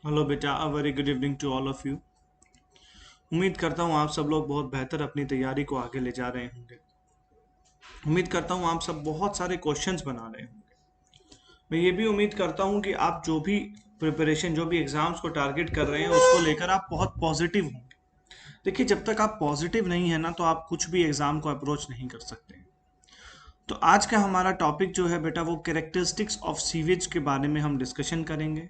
Hello बेटा, a very good evening to all of you. उम्मीद करता हूँ आप सब लोग बहुत बेहतर अपनी तैयारी को आगे ले जा रहे होंगे। उम्मीद करता हूँ आप सब बहुत सारे क्वेश्चंस बना रहे होंगे। मैं ये भी उम्मीद करता हूँ कि आप जो भी प्रिपरेशन, जो भी एग्जाम्स को टारगेट कर रहे हैं उसको लेकर आप बहुत पॉजिटिव होंगे। देखिए, जब तक आप पॉजिटिव नहीं है ना तो आप कुछ भी एग्जाम को अप्रोच नहीं कर सकते। तो आज का हमारा टॉपिक जो है बेटा, वो कैरेक्टरिस्टिक्स ऑफ सीवेज के बारे में हम डिस्कशन करेंगे।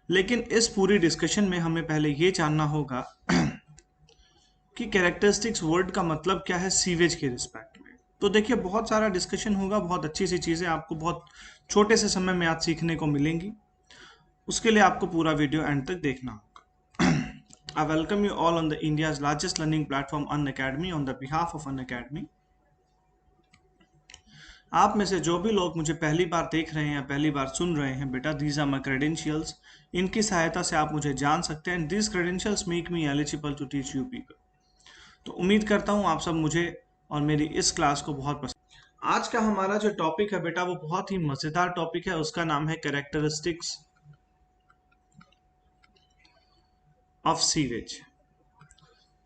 लेकिन इस पूरी डिस्कशन में हमें पहले ये जानना होगा कि कैरेक्टरिस्टिक्स वर्ड का मतलब क्या है सीवेज के रिस्पेक्ट में। तो देखिए, बहुत सारा डिस्कशन होगा, बहुत अच्छी सी चीज़ें आपको बहुत छोटे से समय में आज सीखने को मिलेंगी। उसके लिए आपको पूरा वीडियो एंड तक देखना होगा। I welcome you all on the India's largest learning platform Unacademy on the behalf of Unacademy. आप में से जो भी लोग मुझे पहली बार देख रहे हैं या पहली बार सुन रहे हैं बेटा, दीज आर माई क्रेडेंशियल्स। इनकी सहायता से आप मुझे जान सकते हैं। These credentials make me eligible to teach you people. तो उम्मीद करता हूँ आप सब मुझे और मेरी इस क्लास को बहुत पसंद। आज का हमारा जो टॉपिक है बेटा, वो बहुत ही मजेदार टॉपिक है। उसका नाम है characteristics of sewage.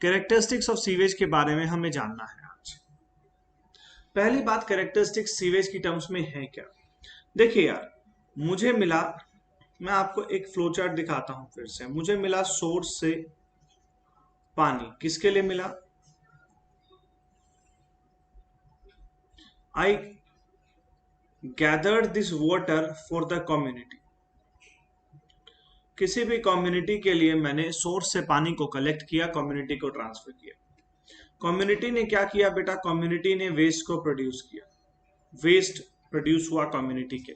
Characteristics of sewage के बारे में हमें जानना है आज। पहली बात, कैरेक्टरिस्टिक्स सीवेज की टर्म्स में है क्या। देखिए यार, मुझे मिला, मैं आपको एक फ्लो चार्ट दिखाता हूं फिर से। मुझे मिला सोर्स से पानी। किसके लिए मिला? I gathered this water for the community. किसी भी कम्युनिटी के लिए मैंने सोर्स से पानी को कलेक्ट किया, कम्युनिटी को ट्रांसफर किया। कम्युनिटी ने क्या किया बेटा? कम्युनिटी ने वेस्ट को प्रोड्यूस किया। वेस्ट प्रोड्यूस हुआ कम्युनिटी के।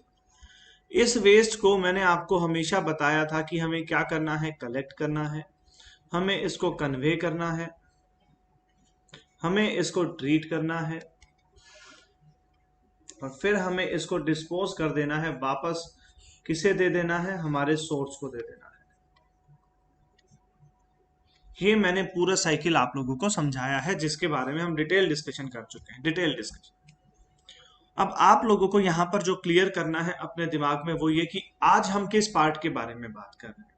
इस वेस्ट को मैंने आपको हमेशा बताया था कि हमें क्या करना है, कलेक्ट करना है, हमें इसको कन्वे करना है, हमें इसको ट्रीट करना है और फिर हमें इसको डिस्पोज कर देना है। वापस किसे दे देना है? हमारे सोर्स को दे देना है। ये मैंने पूरा साइकिल आप लोगों को समझाया है, जिसके बारे में हम डिटेल डिस्कशन कर चुके हैं, डिटेल डिस्कशन। अब आप लोगों को यहां पर जो क्लियर करना है अपने दिमाग में, वो ये कि आज हम किस पार्ट के बारे में बात कर रहे हैं।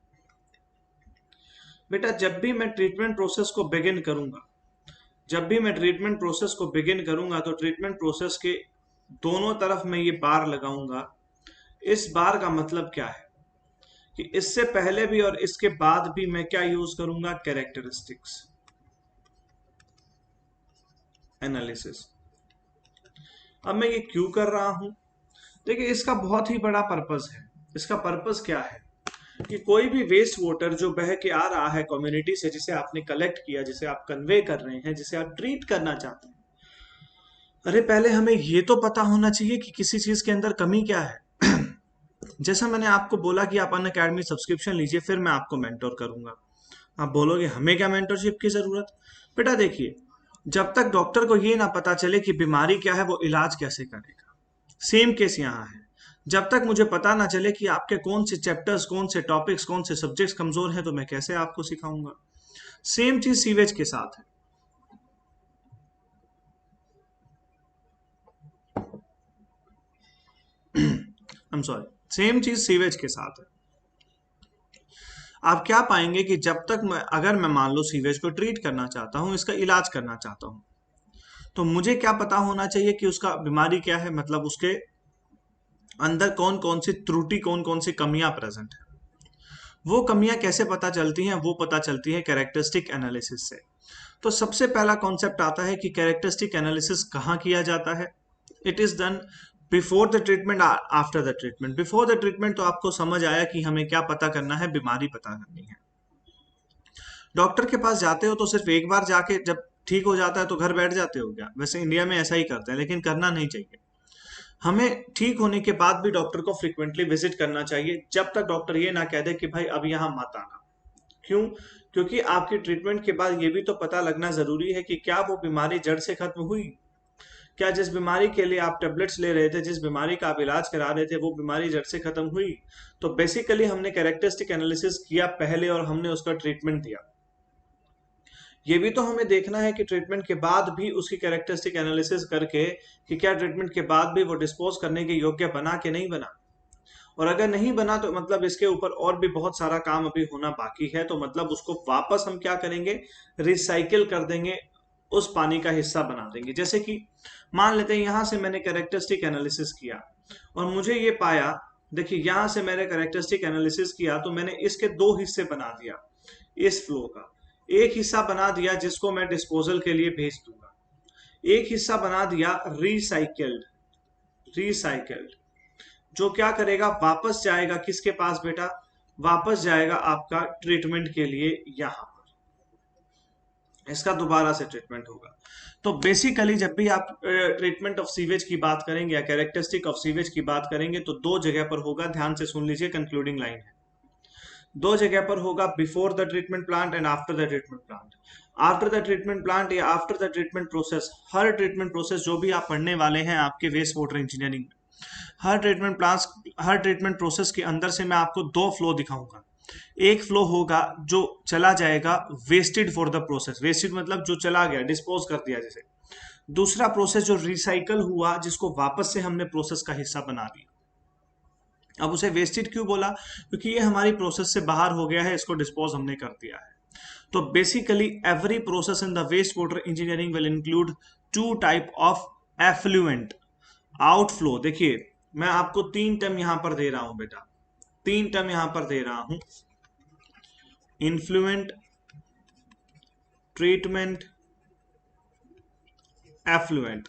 बेटा, जब भी मैं ट्रीटमेंट प्रोसेस को बिगिन करूंगा, जब भी मैं ट्रीटमेंट प्रोसेस को बिगिन करूंगा तो ट्रीटमेंट प्रोसेस के दोनों तरफ मैं ये बार लगाऊंगा। इस बार का मतलब क्या है कि इससे पहले भी और इसके बाद भी मैं क्या यूज करूंगा? Characteristics analysis. अब मैं ये क्यों कर रहा हूं? देखिए, इसका बहुत ही बड़ा पर्पस है। इसका पर्पस क्या है कि कोई भी वेस्ट वाटर जो बह के आ रहा है कम्युनिटी से, जिसे आपने कलेक्ट किया, जिसे आप कन्वे कर रहे हैं, जिसे आप ट्रीट करना चाहते हैं, अरे पहले हमें ये तो पता होना चाहिए कि किसी चीज के अंदर कमी क्या है। जैसा मैंने आपको बोला कि आप अनअकैडमी सब्सक्रिप्शन लीजिए, फिर मैं आपको मेंटोर करूंगा। आप बोलोगे हमें क्या मेंटरशिप की जरूरत? बेटा देखिए, जब तक डॉक्टर को ये ना पता चले कि बीमारी क्या है, वो इलाज कैसे करेगा। सेम केस यहाँ है। जब तक मुझे पता ना चले कि आपके कौन से चैप्टर्स, कौन से टॉपिक्स, कौन से सब्जेक्ट्स कमजोर हैं, तो मैं कैसे आपको सिखाऊंगा। सेम चीज सीवेज के साथ है। आई एम सॉरी, सेम चीज सीवेज के साथ है। आप क्या पाएंगे कि जब तक अगर मैं मान लो सीवेज को ट्रीट करना चाहता हूं, इसका इलाज करना चाहता हूं, तो मुझे क्या पता होना चाहिए कि उसका बीमारी क्या है, मतलब उसके अंदर कौन कौन सी त्रुटि, कौन कौन सी कमियां प्रेजेंट है। वो कमियां कैसे पता चलती हैं? वो पता चलती है कैरेक्टरिस्टिक एनालिसिस से। तो सबसे पहला कॉन्सेप्ट आता है कि कैरेक्टरिस्टिक एनालिसिस कहाँ किया जाता है। It is done before the treatment, after the treatment. Before the treatment तो आपको समझ आया कि हमें क्या पता करना है, बीमारी पता करनी है। डॉक्टर के पास जाते हो तो सिर्फ एक बार जाके जब ठीक हो जाता है तो घर बैठ जाते हो क्या? वैसे इंडिया में ऐसा ही करते हैं, लेकिन करना नहीं चाहिए। हमें ठीक होने के बाद भी डॉक्टर को फ्रिक्वेंटली विजिट करना चाहिए, जब तक डॉक्टर ये ना कह दे कि भाई अब यहाँ मत आना। क्यों? क्योंकि आपकी ट्रीटमेंट के बाद ये भी तो पता लगना जरूरी है कि क्या वो बीमारी जड़ से खत्म हुई। क्या जिस बीमारी के लिए आप टेबलेट्स ले रहे थे, जिस बीमारी का आप इलाज करा रहे थे, वो बीमारी जड़ से खत्म हुई? तो बेसिकली हमने कैरेक्टरिस्टिक एनालिसिस किया पहले और हमने उसका ट्रीटमेंट दिया। ये भी तो हमें देखना है कि ट्रीटमेंट के बाद भी उसकी कैरेक्टरिस्टिक एनालिसिस करके कि क्या ट्रीटमेंट के बाद भी वो डिस्पोज करने के योग्य बना कि नहीं बना। और अगर नहीं बना तो मतलब इसके ऊपर और भी बहुत सारा काम अभी होना बाकी है, तो मतलब उसको वापस हम क्या करेंगे, रिसाइकिल कर देंगे, उस पानी का हिस्सा बना देंगे। जैसे कि मान लेते हैं यहां से मैंने कैरेक्टरिस्टिक एनालिसिस किया और मुझे ये पाया, देखिए यहां से मैंने कैरेक्टरिस्टिक एनालिसिस किया तो मैंने इसके दो हिस्से बना दिया इस फ्लो का। एक हिस्सा बना दिया जिसको मैं डिस्पोजल के लिए भेज दूंगा, एक हिस्सा बना दिया रिसाइकिल्ड, रिसाइकिल्ड जो क्या करेगा, वापस जाएगा किसके पास बेटा, वापस जाएगा आपका ट्रीटमेंट के लिए यहां पर, इसका दोबारा से ट्रीटमेंट होगा। तो बेसिकली जब भी आप ट्रीटमेंट ऑफ सीवेज की बात करेंगे या कैरेक्टरिस्टिक ऑफ सीवेज की बात करेंगे तो दो जगह पर होगा, ध्यान से सुन लीजिए, कंक्लूडिंग लाइन है, दो जगह पर होगा, before the treatment plant and after the treatment plant. After the treatment plant या आफ्टर द ट्रीटमेंट प्रोसेस, हर ट्रीटमेंट प्रोसेस जो भी आप पढ़ने वाले हैं आपके वेस्ट वाटर इंजीनियरिंग में, हर ट्रीटमेंट प्लांट, हर ट्रीटमेंट प्रोसेस के अंदर से मैं आपको दो फ्लो दिखाऊंगा। एक फ्लो होगा जो चला जाएगा wasted for the process, wasted मतलब जो चला गया, डिस्पोज कर दिया जैसे। दूसरा प्रोसेस जो रिसाइकल हुआ, जिसको वापस से हमने प्रोसेस का हिस्सा बना दिया। अब उसे वेस्टेड क्यों बोला, क्योंकि ये हमारी प्रोसेस से बाहर हो गया है, इसको डिस्पोज हमने कर दिया है। तो basically every process in the waste water engineering will include two type of effluent outflow. देखिए मैं आपको तीन टर्म यहां पर दे रहा हूं बेटा, तीन टर्म यहां पर दे रहा हूं, इन्फ्लुएंट, ट्रीटमेंट, एफ्लुएंट।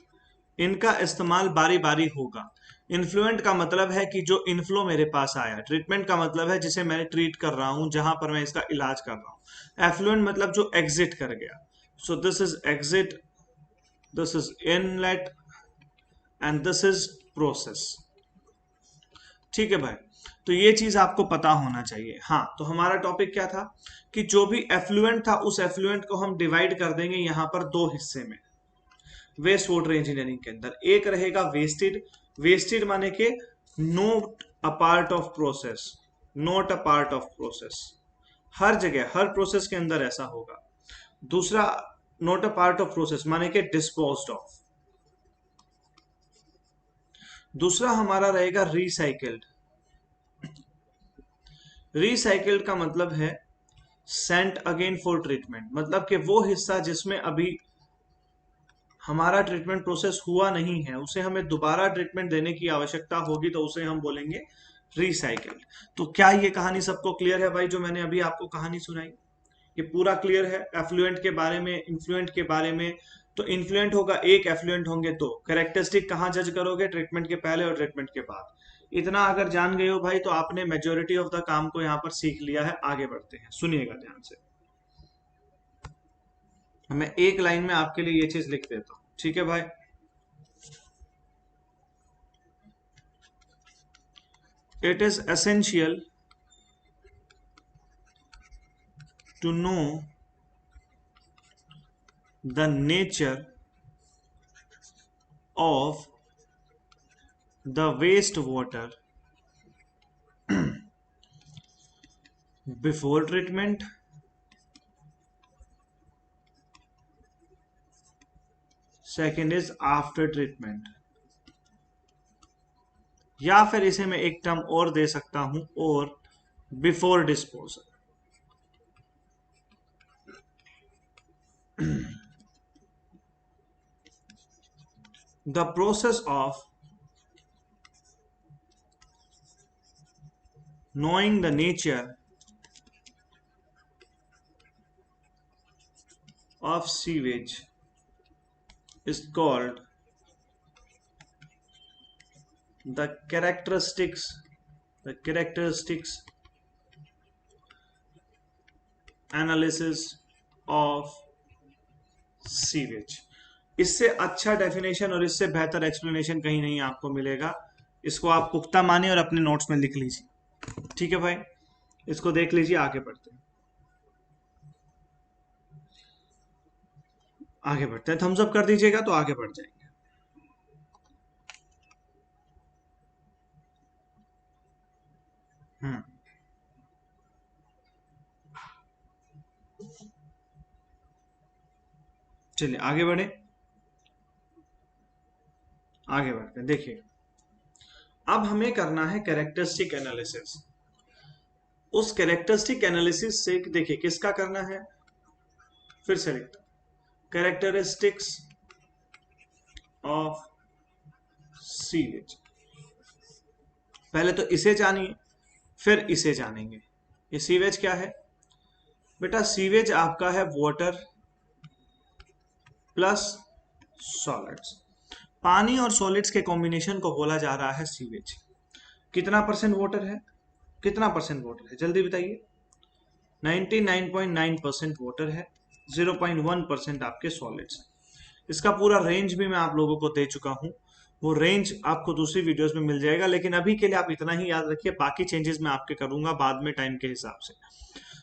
इनका इस्तेमाल बारी बारी होगा। इन्फ्लुएंट का मतलब है कि जो इनफ्लो मेरे पास आया, ट्रीटमेंट का मतलब है जिसे मैं ट्रीट कर रहा हूं, जहां पर मैं इसका इलाज कर रहा हूं। एफ्लुएंट मतलब जो एग्जिट कर गया, सो this is exit, this is inlet and this is process. ठीक है भाई, तो ये चीज आपको पता होना चाहिए। हाँ, तो हमारा टॉपिक क्या था कि जो भी एफ्लुएंट था उस एफ्लुएंट को हम डिवाइड कर देंगे यहां पर दो हिस्से में वेस्ट वाटर इंजीनियरिंग के अंदर। एक रहेगा वेस्टेड, वेस्टेड माने के not a part of process, not a part of process, हर जगह हर प्रोसेस के अंदर ऐसा होगा। दूसरा not a part of process माने के डिस्पोज्ड ऑफ। दूसरा हमारा रहेगा रिसाइकिल्ड, रिसाइकिल्ड का मतलब है सेंट अगेन फॉर ट्रीटमेंट, मतलब कि वो हिस्सा जिसमें अभी हमारा ट्रीटमेंट प्रोसेस हुआ नहीं है, उसे हमें दोबारा ट्रीटमेंट देने की आवश्यकता होगी, तो उसे हम बोलेंगे रिसाइकिल्ड। तो क्या ये कहानी सबको क्लियर है भाई, जो मैंने अभी आपको कहानी सुनाई, ये पूरा क्लियर है एफ्लुएंट के बारे में, इन्फ्लुएंट के बारे में। तो इन्फ्लुएंट होगा एक, एफ्लुएंट होंगे दो। कैरेक्टरिस्टिक कहाँ जज करोगे, ट्रीटमेंट के पहले और ट्रीटमेंट के बाद। इतना अगर जान गए हो भाई तो आपने मेजोरिटी ऑफ द काम को यहाँ पर सीख लिया है। आगे बढ़ते हैं, सुनिएगा ध्यान से, मैं एक लाइन में आपके लिए ये चीज लिख देता हूं, ठीक है भाई। It is essential to know the nature of the wastewater before treatment, second is after treatment, या फिर इसे मैं एक टर्म और दे सकता हूं, और before disposal. the process of knowing the nature of sewage is called the characteristics analysis of sewage. इससे अच्छा डेफिनेशन और इससे बेहतर एक्सप्लेनेशन कहीं नहीं आपको मिलेगा। इसको आप पुख्ता माने और अपने नोट्स में लिख लीजिए, ठीक है भाई, इसको देख लीजिए। आगे बढ़ते हैं, आगे बढ़ते हैं, थम्स अप कर दीजिएगा तो आगे बढ़ जाएंगे। हम्म, चलिए आगे बढ़े, आगे बढ़ते हैं। देखिए अब हमें करना है कैरेक्टरिस्टिक एनालिसिस। उस कैरेक्टरिस्टिक एनालिसिस से देखिए किसका करना है, फिर से लिखता, कैरेक्टरिस्टिक्स ऑफ सीवेज। पहले तो इसे जानिए, फिर इसे जानेंगे। ये सीवेज क्या है बेटा? सीवेज आपका है वाटर प्लस सॉलिड्स। पानी और सॉलिड्स के कॉम्बिनेशन को बोला जा रहा है सीवेज। कितना परसेंट वाटर है, कितना परसेंट वाटर है, जल्दी बताइए। 99.9% वाटर है, 0.1% आपके सॉलिड्स हैं। इसका पूरा रेंज भी मैं आप लोगों को दे चुका हूं, वो रेंज आपको दूसरी वीडियोस में मिल जाएगा, लेकिन अभी के लिए आप इतना ही याद रखिए, बाकी चेंजेस मैं आपके करूंगा बाद में टाइम के हिसाब से।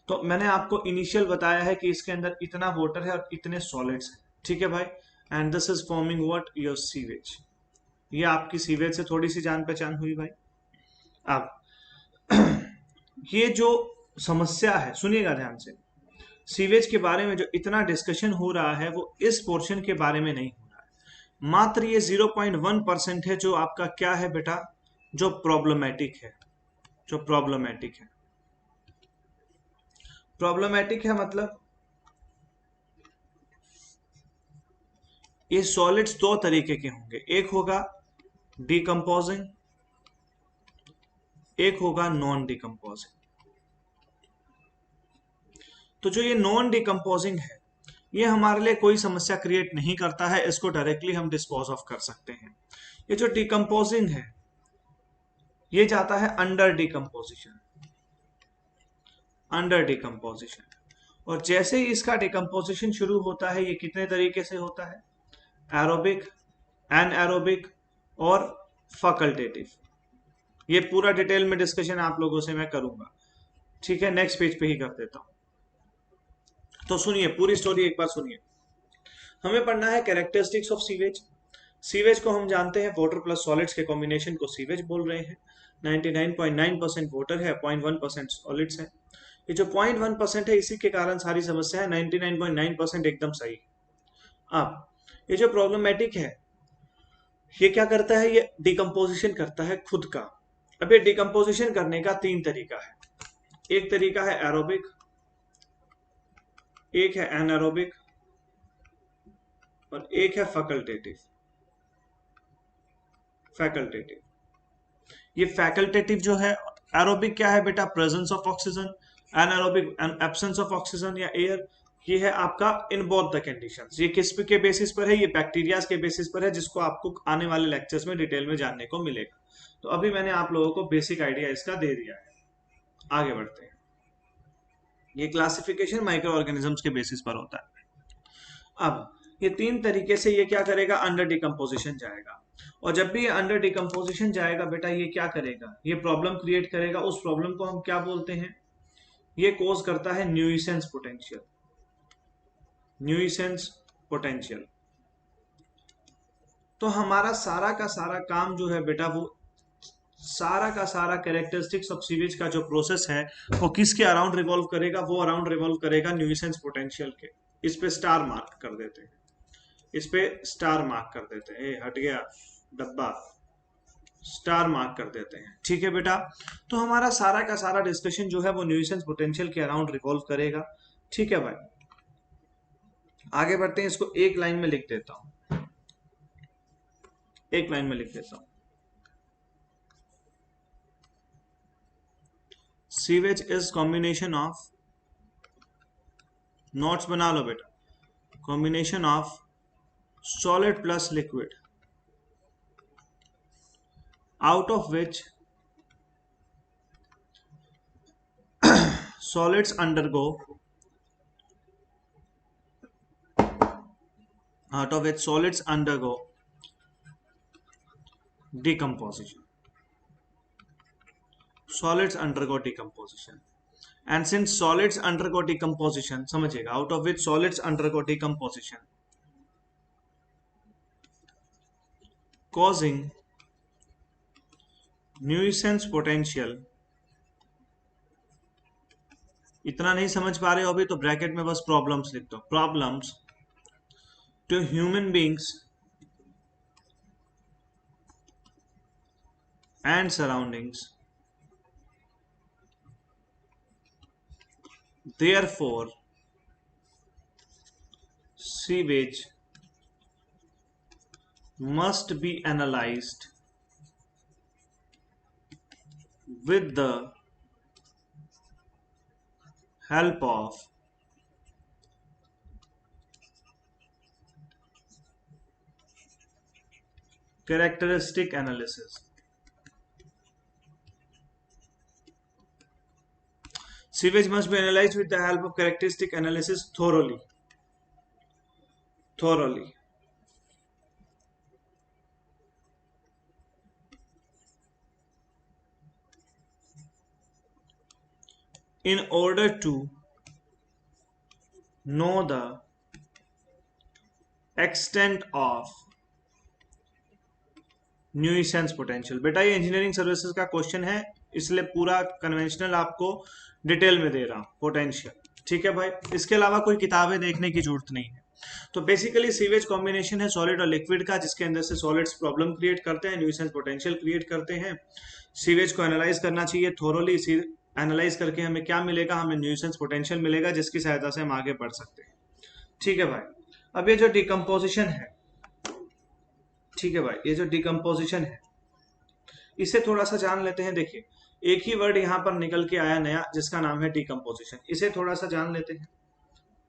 तो मैंने आपको इनिशियल बताया है कि इसके अंदर इतना वाटर है और इतने सॉलिड्स हैं, ठीक है भाई। And this is forming what, your sewage. ये आपकी सीवेज से थोड़ी सी जान पहचान हुई भाई। अब ये जो समस्या है, सुनिएगा ध्यान से, सीवेज के बारे में जो इतना डिस्कशन हो रहा है वो इस पोर्शन के बारे में नहीं हो रहा है। मात्र ये 0.1% है जो आपका क्या है बेटा, जो प्रॉब्लमेटिक है। जो प्रॉब्लमेटिक है, प्रॉब्लमेटिक है मतलब ये सॉलिड्स दो तरीके के होंगे, एक होगा डिकम्पोजिंग, एक होगा नॉन डिकम्पोजिंग। तो जो ये नॉन डिकम्पोजिंग है ये हमारे लिए कोई समस्या क्रिएट नहीं करता है, इसको डायरेक्टली हम डिस्पोज ऑफ कर सकते हैं। ये जो डिकम्पोजिंग है ये जाता है अंडर डिकम्पोजिशन, अंडर डिकम्पोजिशन। और जैसे ही इसका डिकम्पोजिशन शुरू होता है, ये कितने तरीके से होता है, एरोबिक, एनएरोबिक और फैकल्टेटिव। ये पूरा डिटेल में डिस्कशन आप लोगों से मैं करूंगा, ठीक है। नेक्स्ट पेज पे ही कर देता हूं। तो सुनिए पूरी स्टोरी एक बार सुनिए। हमें पढ़ना है कैरेक्टरिस्टिक्स ऑफ सीवेज। सीवेज को हम जानते हैं वाटर प्लस सॉलिड्स के कॉम्बिनेशन को सीवेज बोल रहे हैं। 99.9% वाटर है, 0.1% सॉलिड्स है। ये जो 0.1% है इसी के कारण सारी समस्या है, 99.9% एकदम सही। अब ये जो प्रॉब्लमेटिक है ये क्या करता है, ये डिकम्पोजिशन करता है खुद का। अब ये डिकम्पोजिशन करने का तीन तरीका है, एक तरीका है एरोबिक, एक है एनारोबिक और एक है फैकल्टेटिव। फैकल्टेटिव, ये फैकल्टेटिव जो है, एरोबिक क्या है बेटा, presence of oxygen, anaerobic absence of oxygen या एयर। ये है आपका इन बोथ द कंडीशंस। ये किस के बेसिस पर है, ये बैक्टीरियाज के बेसिस पर है, जिसको आपको आने वाले लेक्चर्स में डिटेल में जानने को मिलेगा। तो अभी मैंने आप लोगों को बेसिक आइडिया इसका दे दिया है, आगे बढ़ते हैं। ये क्लासिफिकेशन माइक्रो ऑर्गेनिजम्स के बेसिस पर होता है। अब ये तीन तरीके से ये क्या करेगा, अंडर डिकम्पोजिशन जाएगा। और जब भी ये अंडर डिकम्पोजिशन जाएगा बेटा ये क्या करेगा, ये प्रॉब्लम क्रिएट करेगा। उस प्रॉब्लम को हम क्या बोलते हैं, ये कोज करता है न्यूइसेंस पोटेंशियल। न्यूइसेंस पोटेंशियल। तो हमारा सारा का सारा काम जो है बेटा, वो सारा का सारा कैरेक्टरिस्टिक्स ऑफ सीवेज का जो प्रोसेस है वो किसके अराउंड रिवॉल्व करेगा, वो अराउंड रिवॉल्व करेगा न्यूइसेंस पोटेंशियल के। इस पे स्टार मार्क कर देते हैं, इस पे स्टार मार्क कर देते हैं, हट गया डब्बा, स्टार मार्क कर देते हैं, ठीक है बेटा। तो हमारा सारा का सारा डिस्कशन जो है वो न्यूइसेंस पोटेंशियल के अराउंड रिवॉल्व करेगा, ठीक है भाई। आगे बढ़ते हैं, इसको एक लाइन में लिख देता हूं, एक लाइन में लिख देता हूं। Sewage is combination of, notes बना लो बेटा, combination of solid plus liquid out of which solids undergo, out of which solids undergo decomposition. Solids undergo decomposition. And since solids undergo decomposition, समझिएगा, out of which solids undergo decomposition, causing nuisance potential। इतना नहीं समझ पा रहे हो अभी तो bracket में बस प्रॉब्लम्स लिख दो, problems to human beings and surroundings. Therefore, sewage must be analyzed with the help of characteristic analysis. Sewage must be analyzed with the help of characteristic analysis thoroughly. Thoroughly. In order to know the extent of nuisance potential. बेटा ये engineering services का question है, इसलिए पूरा conventional आपको detail में दे रहा हूं पोटेंशियल। ठीक है भाई, इसके अलावा कोई किताबें देखने की जरूरत नहीं है। तो बेसिकली सीवेज कॉम्बिनेशन है सॉलिड और लिक्विड का, जिसके अंदर से सॉलिड्स प्रॉब्लम क्रिएट करते हैं, न्यूइसेंस पोटेंशियल क्रिएट करते हैं। सीवेज को एनालाइज करना चाहिए थोरोली। एनालाइज करके हमें क्या मिलेगा, हमें न्यूइसेंस पोटेंशियल मिलेगा, जिसकी सहायता से हम आगे बढ़ सकते हैं। ठीक है भाई, अब ये जो डिकम्पोजिशन है, ठीक है भाई, ये जो डिकम्पोजिशन है इसे थोड़ा सा जान लेते हैं। देखिए एक ही वर्ड यहां पर निकल के आया नया, जिसका नाम है डिकम्पोजिशन। इसे थोड़ा सा जान लेते हैं,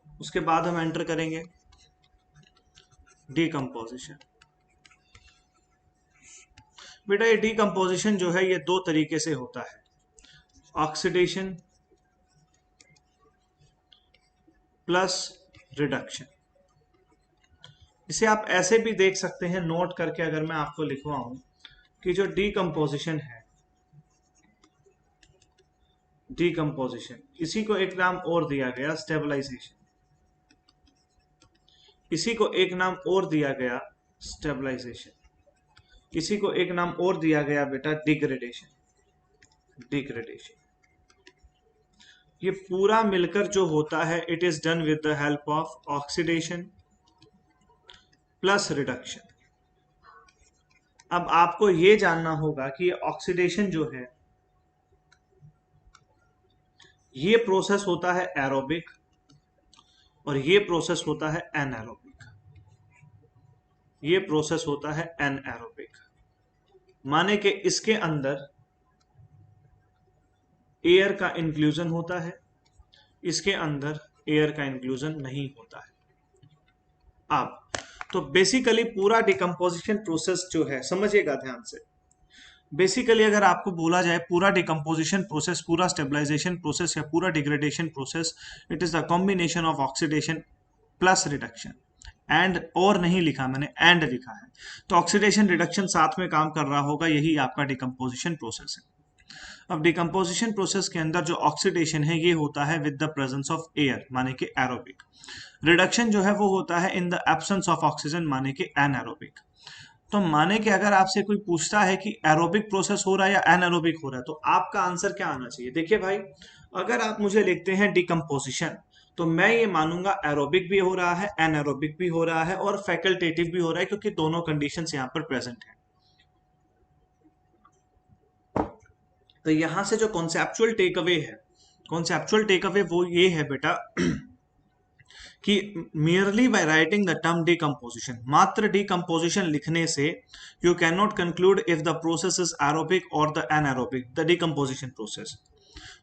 उसके बाद हम एंटर करेंगे डिकम्पोजिशन। बेटा ये डिकम्पोजिशन जो है ये दो तरीके से होता है, ऑक्सीडेशन प्लस रिडक्शन। इसे आप ऐसे भी देख सकते हैं नोट करके, अगर मैं आपको लिखवाऊं कि जो डिकम्पोजिशन है, डिकम्पोजिशन, इसी को एक नाम और दिया गया स्टेबलाइजेशन, इसी को एक नाम और दिया गया स्टेबलाइजेशन, इसी को एक नाम और दिया गया बेटा डिग्रेडेशन। डिग्रेडेशन ये पूरा मिलकर जो होता है, it is done with the help of oxidation plus reduction. अब आपको ये जानना होगा कि ऑक्सीडेशन जो है ये प्रोसेस होता है एरोबिक और ये प्रोसेस होता है एनएरोबिक। ये प्रोसेस होता है एनएरोबिक, माने कि इसके अंदर एयर का इंक्लूजन होता है, इसके अंदर एयर का इंक्लूजन नहीं होता है। अब तो बेसिकली पूरा डिकम्पोजिशन प्रोसेस जो है, समझिएगा ध्यान से, बेसिकली अगर आपको बोला जाए पूरा डिकम्पोजिशन प्रोसेस, पूरा स्टेबलाइजेशन प्रोसेस या पूरा degradation process, it is the combination of oxidation plus reduction. And और नहीं लिखा मैंने, एंड लिखा है, तो ऑक्सीडेशन रिडक्शन साथ में काम कर रहा होगा, यही आपका डिकम्पोजिशन प्रोसेस है। अब डिकम्पोजिशन प्रोसेस के अंदर जो ऑक्सीडेशन है ये होता है with the presence of air, माने कि एरोबिक। रिडक्शन जो है वो होता है in the absence of oxygen, माने कि एनएरोबिक। तो माने कि अगर आपसे कोई पूछता है कि एरोबिक प्रोसेस हो रहा है या एनएरोबिक हो रहा है, तो आपका आंसर क्या आना चाहिए। देखिए भाई, अगर आप मुझे लिखते हैं डिकम्पोजिशन, तो मैं ये मानूंगा एरोबिक भी हो रहा है, एनएरोबिक भी हो रहा है और फैकल्टेटिव भी हो रहा है, क्योंकि दोनों कंडीशंस यहाँ पर प्रेजेंट है। तो यहां से जो कॉन्सेप्चुअल टेक अवे है, कॉन्सेप्चुअल टेक अवे वो ये है बेटा कि merely by writing the term decomposition, मात्र decomposition लिखने से you cannot conclude if the process is aerobic or the anaerobic, the decomposition process.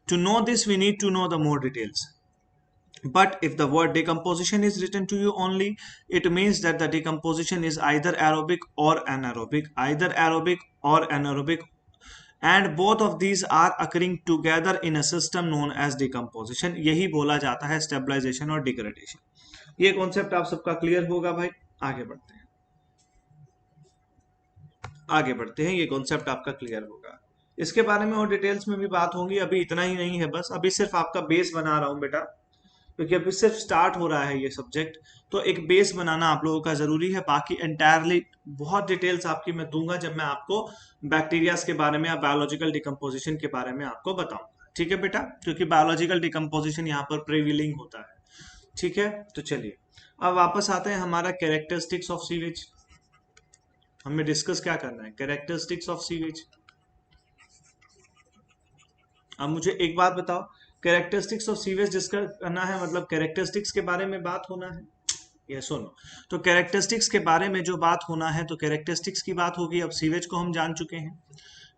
To know this we need to know the more details. But if the word decomposition is written to you only, it means that the decomposition is either aerobic or anaerobic, either aerobic or anaerobic, and both of these are occurring together in a system known as decomposition. यही बोला जाता है stabilization और degradation. ये concept आप सबका clear होगा भाई। आगे बढ़ते हैं, आगे बढ़ते हैं, ये कॉन्सेप्ट आपका क्लियर होगा। इसके बारे में और डिटेल्स में भी बात होंगी, अभी इतना ही नहीं है, बस अभी सिर्फ आपका बेस बना रहा हूं बेटा, क्योंकि अभी सिर्फ स्टार्ट हो रहा है ये सब्जेक्ट, तो एक बेस बनाना आप लोगों का जरूरी है। बाकी एंटायरली बहुत डिटेल्स आपकी मैं दूंगा जब मैं आपको बैक्टीरियाज के बारे में या बायोलॉजिकल डिकम्पोजिशन के बारे में आपको बताऊंगा। ठीक है बेटा, क्योंकि बायोलॉजिकल डिकम्पोजिशन यहाँ पर प्रिविलिंग होता है। ठीक है, तो चलिए अब वापस आते हैं हमारा कैरेक्टरिस्टिक्स ऑफ सीवेज। हमें डिस्कस क्या करना है, कैरेक्टरिस्टिक्स ऑफ सीवेज। अब मुझे एक बात बताओ, कैरेक्टरिस्टिक्स ऑफ सीवेज डिस्कस करना है, मतलब कैरेक्टरिस्टिक्स के बारे में बात होना है, ये सुनो। तो कैरेक्टरिस्टिक्स के बारे में जो बात होना है, तो कैरेक्टरिस्टिक्स की बात होगी। अब सीवेज को हम जान चुके हैं।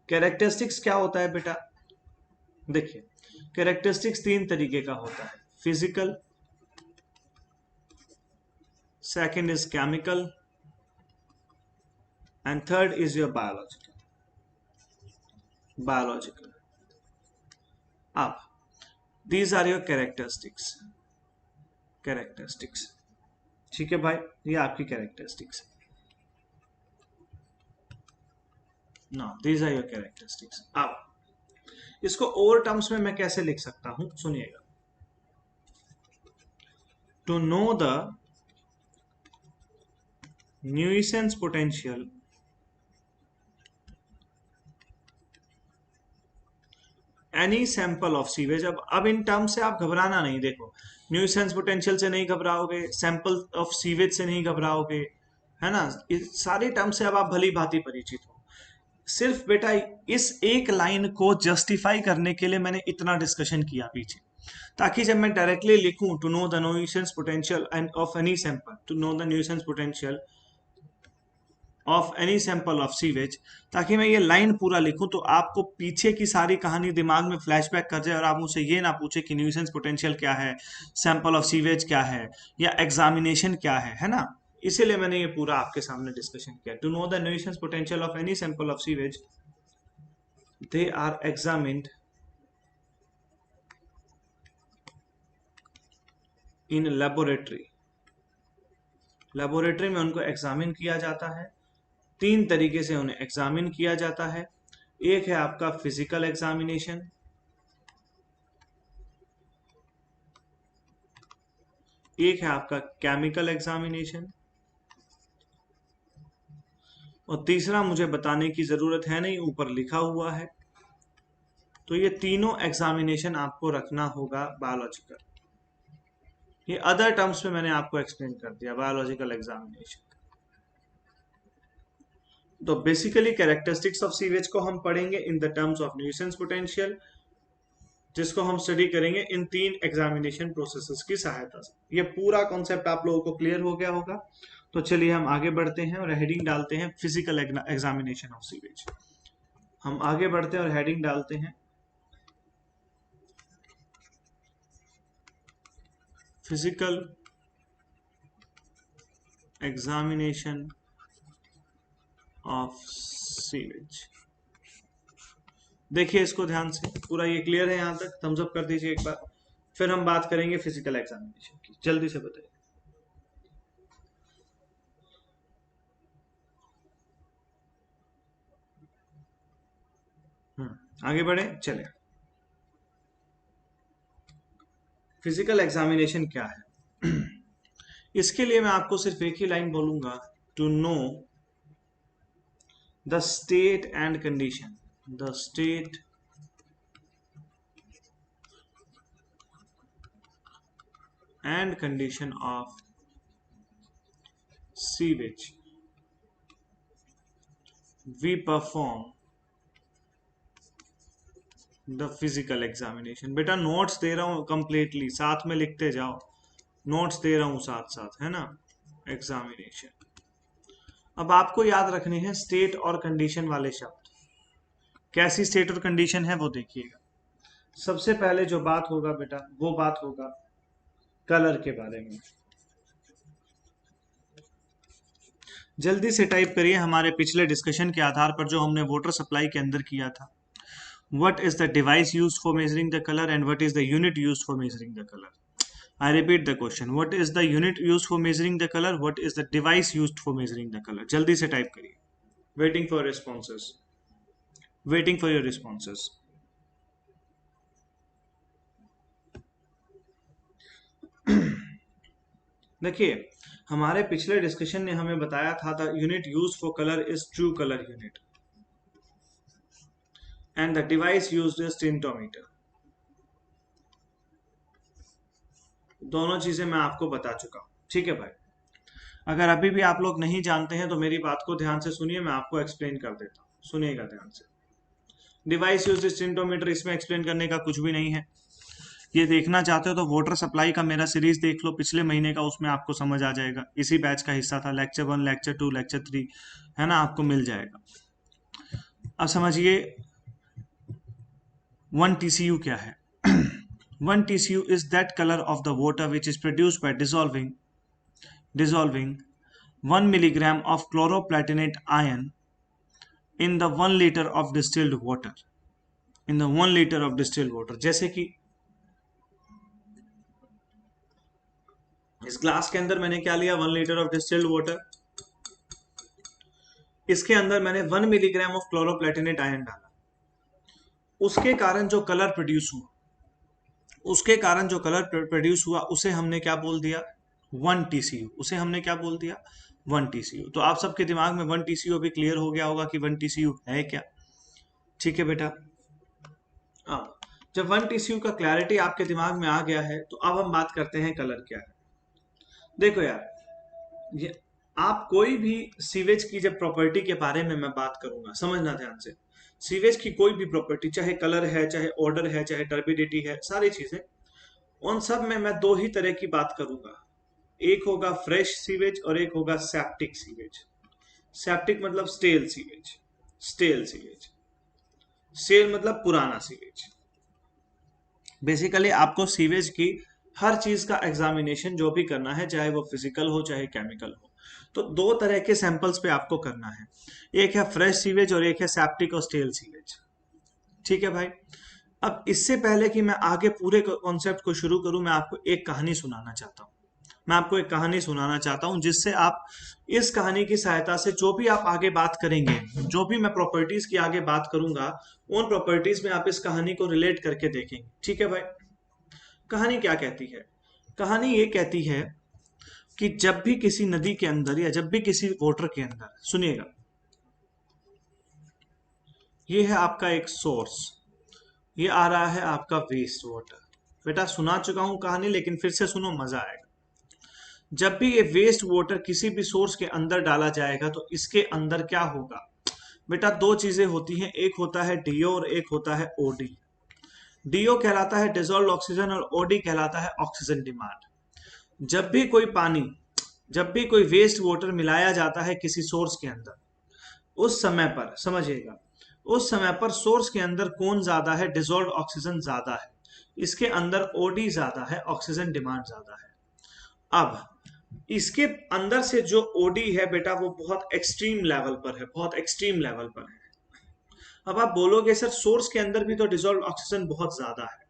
कैरेक्टरिस्टिक्स क्या होता है बेटा? देखिए, कैरेक्टरिस्टिक्स तीन तरीके का होता है। Physical, second is chemical, and third is your biological. अब दीज आर योर कैरेक्टरिस्टिक्स। ठीक है भाई, ये आपकी कैरेक्टरिस्टिक्स। ना, दीज आर योर कैरेक्टरिस्टिक्स। अब इसको ओवर टर्म्स में मैं कैसे लिख सकता हूं, सुनिएगा। To know the nuisance potential any sample of sewage. अब इन टर्म से आप घबराना नहीं। देखो, न्यूसेंस पोटेंशियल से नहीं घबराओगे, सैंपल ऑफ सीवेज से नहीं घबराओगे, है ना। इस सारे टर्म से अब आप भली भांति परिचित हो। सिर्फ बेटा इस एक लाइन को जस्टिफाई करने के लिए मैंने इतना डिस्कशन किया पीछे, ताकि जब मैं डायरेक्टली लिखूं to know the nuisance potential of any sample, to know the nuisance potential of any sample of sewage, ताकि मैं ये लाइन पूरा लिखूं तो आपको पीछे की सारी कहानी दिमाग में फ्लैशबैक कर जाए और आप मुझसे ये ना पूछे कि न्यूसेंस पोटेंशियल क्या है, सैंपल ऑफ सीवेज क्या है, या एग्जामिनेशन क्या है ना। इसीलिए मैंने ये पूरा आपके सामने डिस्कशन किया। To know the nuisance potential of any sample of sewage, they are examined in laboratory. Laboratory में उनको एग्जामिन किया जाता है। तीन तरीके से उन्हें एग्जामिन किया जाता है। एक है आपका फिजिकल एग्जामिनेशन, एक है आपका केमिकल एग्जामिनेशन, और तीसरा मुझे बताने की जरूरत है नहीं, ऊपर लिखा हुआ है। तो ये तीनों एग्जामिनेशन आपको रखना होगा बायोलॉजिकल। ये अदर टर्म्स में मैंने आपको एक्सप्लेन कर दिया, बायोलॉजिकल एग्जामिनेशन। तो बेसिकली कैरेक्टरिस्टिक्स ऑफ सीवेज को हम पढ़ेंगे इन the terms of nuisance potential, जिसको हम स्टडी करेंगे इन तीन एग्जामिनेशन प्रोसेसेस की सहायता से। ये पूरा कॉन्सेप्ट आप लोगों को क्लियर हो गया होगा। तो चलिए हम आगे बढ़ते हैं और हेडिंग डालते हैं फिजिकल एग्जामिनेशन ऑफ सीवेज। हम आगे बढ़ते हैं और हेडिंग डालते हैं फिजिकल एग्जामिनेशन ऑफ सीवेज। देखिए इसको ध्यान से, पूरा ये क्लियर है यहां तक? थम्स अप कर दीजिए एक बार। फिर हम बात करेंगे फिजिकल एग्जामिनेशन की। जल्दी से बताइए। आगे बढ़े, चले। फिजिकल एग्जामिनेशन क्या है? इसके लिए मैं आपको सिर्फ एक ही लाइन बोलूंगा, to know the state and condition, the state and condition of sewage we perform the physical examination. बेटा नोट्स दे रहा हूं कंप्लीटली, साथ में लिखते जाओ। नोट्स दे रहा हूं साथ साथ, है ना। एग्जामिनेशन, अब आपको याद रखने हैं स्टेट और कंडीशन वाले शब्द। कैसी स्टेट और कंडीशन है वो देखिएगा। सबसे पहले जो बात होगा बेटा, वो बात होगा कलर के बारे में। जल्दी से टाइप करिए हमारे पिछले डिस्कशन के आधार पर जो हमने वाटर सप्लाई के अंदर किया था। What is the device used for measuring the color and what is the unit used for measuring the color? I repeat the question. What is the unit used for measuring the color? What is the device used for measuring the color? जल्दी से type करिए। Waiting for responses. Waiting for your responses. देखिए, हमारे पिछले discussion ने हमें बताया था the unit used for colour is true colour unit and the device used is tintometer. दोनों चीजें मैं आपको बता चुका हूं, ठीक है भाई। अगर अभी भी आप लोग नहीं जानते हैं तो मेरी बात को ध्यान से सुनिए, मैं आपको एक्सप्लेन कर देता हूं। सुनिएगा ध्यान से। डिवाइस यूज स्टिंटोमीटर, इसमें एक्सप्लेन करने का कुछ भी नहीं है। ये देखना चाहते हो तो वाटर सप्लाई का मेरा सीरीज देख लो पिछले महीने का, उसमें आपको समझ आ जाएगा। इसी बैच का हिस्सा था, लेक्चर 1, लेक्चर 2, लेक्चर 3, है ना, आपको मिल जाएगा। अब समझिए 1 TCU क्या है। 1 TCU is that color of the water which is produced by dissolving 1 milligram of chloroplatinate ion in the 1 liter of distilled water, in the 1 liter of distilled water। जैसे कि इस ग्लास के अंदर मैंने क्या लिया, 1 लीटर ऑफ डिस्टिल्ड वाटर, इसके अंदर मैंने 1 मिलीग्राम ऑफ क्लोरोप्लेटिनेट आयन डाला, उसके कारण जो कलर प्रोड्यूस हुआ, उसे हमने क्या बोल दिया, 1 TCU। उसे हमने क्या बोल दिया, 1 TCU। तो आप सबके दिमाग में 1 TCU अभी क्लियर हो गया होगा कि 1 TCU है क्या। ठीक है बेटा। अब जब 1 TCU का क्लैरिटी आपके दिमाग में आ गया है, तो अब हम बात करते हैं कलर क्या है। देखो यार, ये आप कोई भी सीवेज की जब प्रॉपर्टी के बारे में मैं बात करूंगा, समझना ध्यान से, सीवेज की कोई भी प्रॉपर्टी, चाहे कलर है, चाहे ऑर्डर है, चाहे टर्बिडिटी है, सारी चीजें, उन सब में मैं दो ही तरह की बात करूंगा। एक होगा फ्रेश सीवेज और एक होगा सेप्टिक सीवेज। सेप्टिक मतलब stale sewage, stale sewage, stale मतलब पुराना सीवेज। बेसिकली आपको सीवेज की हर चीज का एग्जामिनेशन जो भी करना है, चाहे वो फिजिकल हो चाहे केमिकल हो, तो दो तरह के सैंपल्स पे आपको करना है। एक है फ्रेश सीवेज और एक है सेप्टिक और स्टेल सीवेज। ठीक है भाई। अब इससे पहले कि मैं आगे पूरे कॉन्सेप्ट को शुरू करूं, मैं आपको एक कहानी सुनाना चाहता हूं। जिससे आप इस कहानी की सहायता से जो भी आप आगे बात करेंगे, जो भी मैं प्रॉपर्टीज की आगे बात करूंगा, उन प्रॉपर्टीज में आप इस कहानी को रिलेट करके देखेंगे। ठीक है भाई। कहानी क्या कहती है? कहानी ये कहती है कि जब भी किसी नदी के अंदर या जब भी किसी वाटर के अंदर, सुनिएगा, ये है आपका एक सोर्स, ये आ रहा है आपका वेस्ट वाटर। बेटा सुना चुका हूं कहानी, लेकिन फिर से सुनो, मजा आएगा। जब भी ये वेस्ट वाटर किसी भी सोर्स के अंदर डाला जाएगा, तो इसके अंदर क्या होगा बेटा, दो चीजें होती हैं, एक होता है डीओ और एक होता है ओडी। डीओ कहलाता है डिजोल्व ऑक्सीजन और ओडी कहलाता है ऑक्सीजन डिमांड। जब भी कोई वेस्ट वाटर मिलाया जाता है किसी सोर्स के अंदर, उस समय पर समझिएगा, उस समय पर सोर्स के अंदर कौन ज्यादा है, डिजोल्व ऑक्सीजन ज्यादा है, इसके अंदर ओडी ज्यादा है, ऑक्सीजन डिमांड ज्यादा है। अब इसके अंदर से जो ओडी है बेटा, वो बहुत एक्सट्रीम लेवल पर है, बहुत एक्सट्रीम लेवल पर है। अब आप बोलोगे सर सोर्स के अंदर भी तो डिजोल्व ऑक्सीजन बहुत ज्यादा है।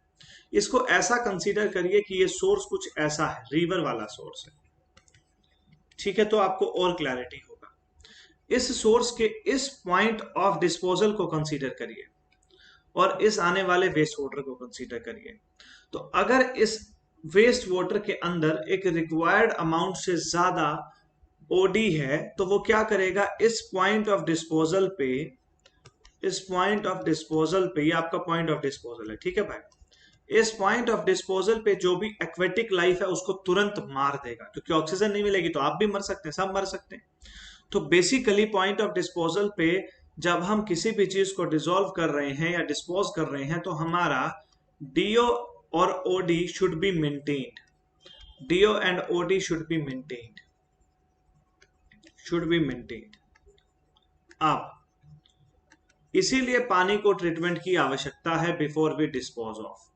इसको ऐसा कंसीडर करिए कि ये सोर्स कुछ ऐसा है, रिवर वाला सोर्स है। ठीक है, तो आपको और क्लैरिटी होगा। इस सोर्स के इस पॉइंट ऑफ डिस्पोजल को कंसीडर करिए और इस आने वाले वेस्ट वाटर को कंसीडर करिए। तो अगर इस वेस्ट वाटर के अंदर एक रिक्वायर्ड अमाउंट से ज्यादा ओडी है, तो वो क्या करेगा, इस पॉइंट ऑफ डिस्पोजल पे, ये आपका पॉइंट ऑफ डिस्पोजल है। ठीक है भाई। इस पॉइंट ऑफ डिस्पोजल पे जो भी एक्वेटिक लाइफ है उसको तुरंत मार देगा, क्योंकि ऑक्सीजन नहीं मिलेगी तो आप भी मर सकते हैं, सब मर सकते हैं। तो बेसिकली पॉइंट ऑफ डिस्पोजल पे जब हम किसी भी चीज को डिसॉल्व कर रहे हैं या डिस्पोज कर रहे हैं, तो हमारा डीओ और OD should be maintained. DO and OD should be maintained, अब इसीलिए पानी को ट्रीटमेंट की आवश्यकता है बिफोर वी डिस्पोज ऑफ।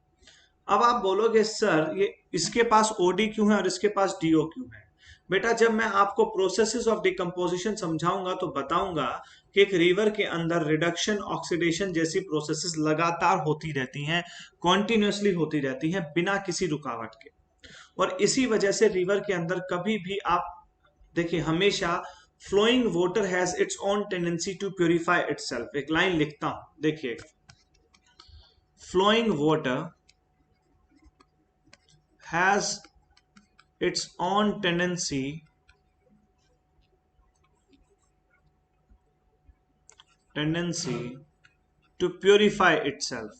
अब आप बोलोगे सर ये इसके पास ओडी क्यों है और इसके पास डीओ क्यों है? बेटा जब मैं आपको प्रोसेसेस ऑफ डिकम्पोजिशन समझाऊंगा तो बताऊंगा कि एक रिवर के अंदर रिडक्शन, ऑक्सीडेशन जैसी प्रोसेसेस लगातार होती रहती हैं, कॉन्टिन्यूसली होती रहती हैं, बिना किसी रुकावट के। और इसी वजह से रिवर के अंदर कभी भी आप देखिए, हमेशा flowing water has its own tendency to purify itself. एक लाइन लिखता हूं, देखिएगा, flowing water has its own tendency to purify itself।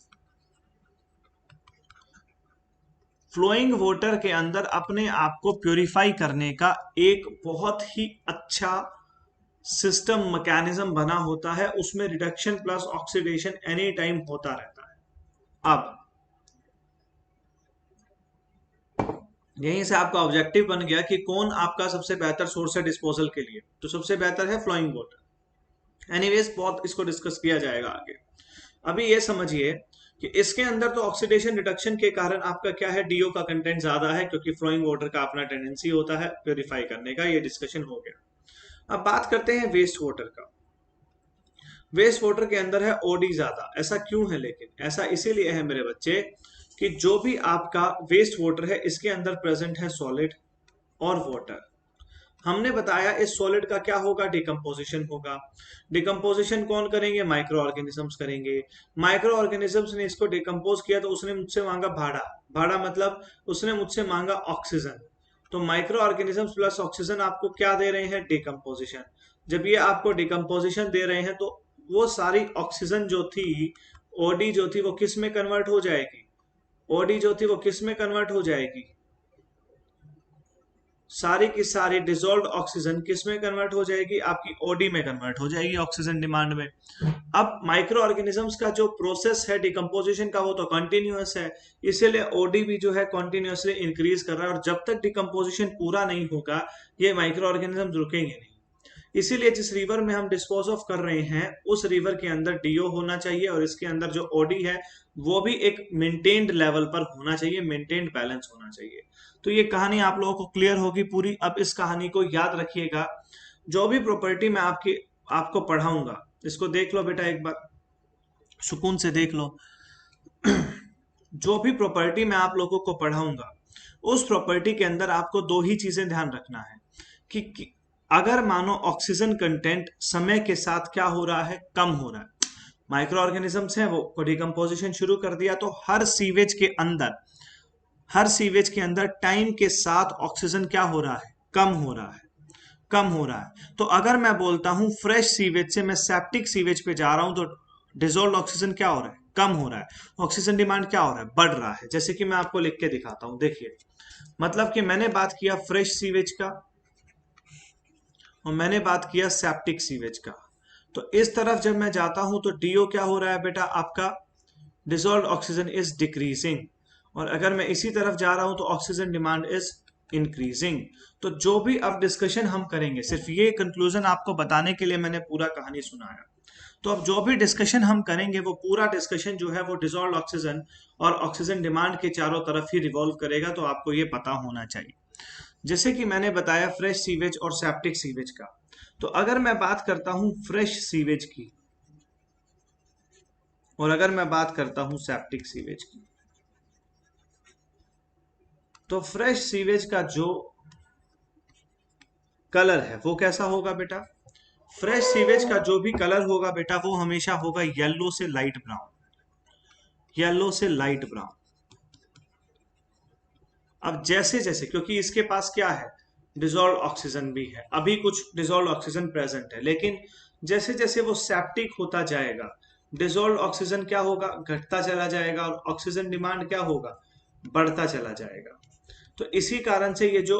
Flowing water के अंदर अपने आप को प्योरीफाई करने का एक बहुत ही अच्छा सिस्टम मैकेनिज्म बना होता है, उसमें reduction plus oxidation any time होता रहता है। अब यहीं से आपका ऑब्जेक्टिव बन गया कि कौन आपका सबसे बेहतर सोर्स है डिस्पोजल के लिए, तो सबसे बेहतर है फ्लोइंग वाटर। एनीवेज बहुत इसको डिस्कस किया जाएगा आगे। अभी ये समझिए कि इसके अंदर तो ऑक्सीडेशन रिडक्शन के कारण आपका क्या है, डीओ का कंटेंट ज्यादा है, क्योंकि फ्लोइंग वाटर का अपना टेंडेंसी होता है प्योरीफाई करने का। ये डिस्कशन हो गया। अब बात करते हैं वेस्ट वाटर का। वेस्ट वाटर के अंदर है ओडी ज्यादा। ऐसा क्यों है? लेकिन ऐसा इसीलिए है मेरे बच्चे कि जो भी आपका वेस्ट वाटर है इसके अंदर प्रेजेंट है सॉलिड और वाटर। हमने बताया इस सॉलिड का क्या होगा, डिकम्पोजिशन होगा। डिकम्पोजिशन कौन करेंगे? माइक्रो ऑर्गेनिजम्स करेंगे। माइक्रो ऑर्गेनिजम्स ने इसको डिकम्पोज किया तो उसने मुझसे मांगा भाड़ा। भाड़ा मतलब उसने मुझसे मांगा ऑक्सीजन। तो माइक्रो ऑर्गेनिजम्स प्लस ऑक्सीजन आपको क्या दे रहे हैं? डिकम्पोजिशन। जब ये आपको डिकम्पोजिशन दे रहे हैं तो वो सारी ऑक्सीजन जो थी, ओडी जो थी, वो किस में कन्वर्ट हो जाएगी? ओडी जो थी वो किस में कन्वर्ट हो जाएगी? सारी की सारी डिजोल्व ऑक्सीजन किस में कन्वर्ट हो जाएगी? आपकी ओडी में कन्वर्ट हो जाएगी, ऑक्सीजन डिमांड में। अब माइक्रो ऑर्गेनिजम्स का जो प्रोसेस है डिकम्पोजिशन का वो तो कंटिन्यूअस है, इसीलिए ओडी भी जो है कंटिन्यूअसली इंक्रीज कर रहा है, और जब तक डिकम्पोजिशन पूरा नहीं होगा ये माइक्रो ऑर्गेनिज्म रुकेंगे नहीं। इसीलिए जिस रिवर में हम डिस्पोज ऑफ कर रहे हैं उस रिवर के अंदर डीओ होना चाहिए, और इसके अंदर जो ओडी है वो भी एक मेंटेन्ड लेवल पर होना चाहिए, मेंटेन्ड बैलेंस होना चाहिए। तो ये कहानी आप लोगों को क्लियर होगी पूरी। अब इस कहानी को याद रखिएगा। जो भी प्रॉपर्टी मैं आपको पढ़ाऊंगा, इसको देख लो बेटा एक बार, सुकून से देख लो। जो भी प्रॉपर्टी मैं आप लोगों को पढ़ाऊंगा उस प्रॉपर्टी के अंदर आपको दो ही चीजें ध्यान रखना है कि अगर मानो ऑक्सीजन कंटेंट समय के साथ क्या हो रहा है, कम हो रहा है, माइक्रो ऑर्गेनिजम्स हैं वो डिकम्पोजिशन शुरू कर दिया, तो हर सीवेज के अंदर टाइम के साथ ऑक्सीजन क्या हो रहा है? कम हो रहा है, कम हो रहा है। तो अगर मैं बोलता हूं फ्रेश सीवेज से मैं सेप्टिक सीवेज पे जा रहा हूं तो डिजोल्व ऑक्सीजन क्या हो रहा है? कम हो रहा है। ऑक्सीजन डिमांड क्या हो रहा है? बढ़ रहा है। जैसे कि मैं आपको लिख के दिखाता हूं, देखिए। मतलब कि मैंने बात किया फ्रेश सीवेज का और मैंने बात किया सेप्टिक सीवेज का। तो इस तरफ जब मैं जाता हूं तो डीओ क्या हो रहा है बेटा? आपका डिजोल्व ऑक्सीजन इज डिक्रीजिंग। और अगर मैं इसी तरफ जा रहा हूं तो ऑक्सीजन डिमांड इज इंक्रीजिंग। तो जो भी अब डिस्कशन हम करेंगे, सिर्फ ये कंक्लूजन आपको बताने के लिए मैंने पूरा कहानी सुनाया। तो अब जो भी डिस्कशन हम करेंगे वो पूरा डिस्कशन जो है वो डिजोल्व ऑक्सीजन और ऑक्सीजन डिमांड के चारों तरफ ही रिवॉल्व करेगा, तो आपको ये पता होना चाहिए। जैसे कि मैंने बताया फ्रेश सीवेज और सेप्टिक सीवेज का, तो अगर मैं बात करता हूं फ्रेश सीवेज की और अगर मैं बात करता हूं सेप्टिक सीवेज की, तो फ्रेश सीवेज का जो कलर है वो कैसा होगा बेटा? फ्रेश सीवेज का जो भी कलर होगा बेटा वो हमेशा होगा येलो से लाइट ब्राउन, येलो से लाइट ब्राउन। अब जैसे जैसे, क्योंकि इसके पास क्या है, डिजोल्व ऑक्सीजन भी है, अभी कुछ डिजोल्व ऑक्सीजन प्रेजेंट है, लेकिन जैसे जैसे वो सेप्टिक होता जाएगा डिजोल्व ऑक्सीजन क्या होगा? घटता चला जाएगा, और ऑक्सीजन डिमांड क्या होगा? बढ़ता चला जाएगा। तो इसी कारण से ये जो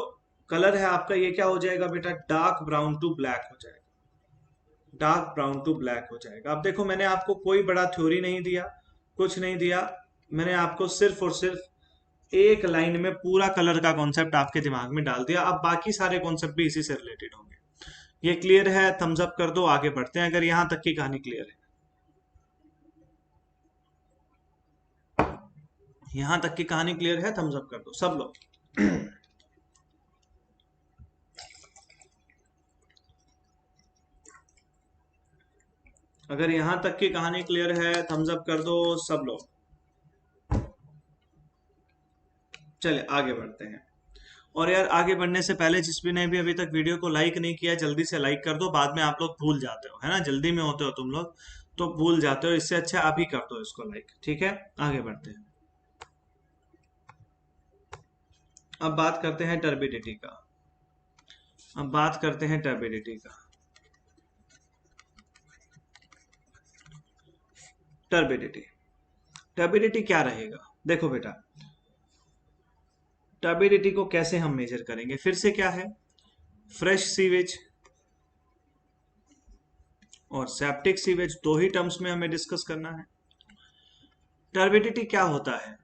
कलर है आपका ये क्या हो जाएगा बेटा? डार्क ब्राउन टू ब्लैक हो जाएगा, डार्क ब्राउन टू ब्लैक हो जाएगा। अब देखो मैंने आपको कोई बड़ा थ्योरी नहीं दिया, कुछ नहीं दिया, मैंने आपको सिर्फ और सिर्फ एक लाइन में पूरा कलर का कॉन्सेप्ट आपके दिमाग में डाल दिया। अब बाकी सारे कॉन्सेप्ट भी इसी से रिलेटेड होंगे। ये क्लियर है? थम्स अप कर दो, आगे बढ़ते हैं अगर यहां तक की कहानी क्लियर है। यहां तक की कहानी क्लियर है? थम्स अप कर दो सब लोग। अगर यहां तक की कहानी क्लियर है थम्स अप कर दो सब लोग। चलिए आगे बढ़ते हैं। और यार आगे बढ़ने से पहले जिस भी ने भी अभी तक वीडियो को लाइक नहीं किया जल्दी से लाइक कर दो, बाद में आप लोग भूल जाते हो, है ना, जल्दी में होते हो तुम लोग तो भूल जाते हो, इससे अच्छा अभी कर दो इसको लाइक, ठीक है। आगे बढ़ते हैं। अब बात करते हैं टर्बिडिटी का। अब बात करते हैं टर्बिडिटी का। टर्बिडिटी, टर्बिडिटी क्या रहेगा? देखो बेटा, टर्बिडिटी को कैसे हम मेजर करेंगे? फिर से क्या है? फ्रेश सीवेज और सेप्टिक सीवेज, दो ही टर्म्स में हमें डिस्कस करना है। टर्बिडिटी क्या होता है?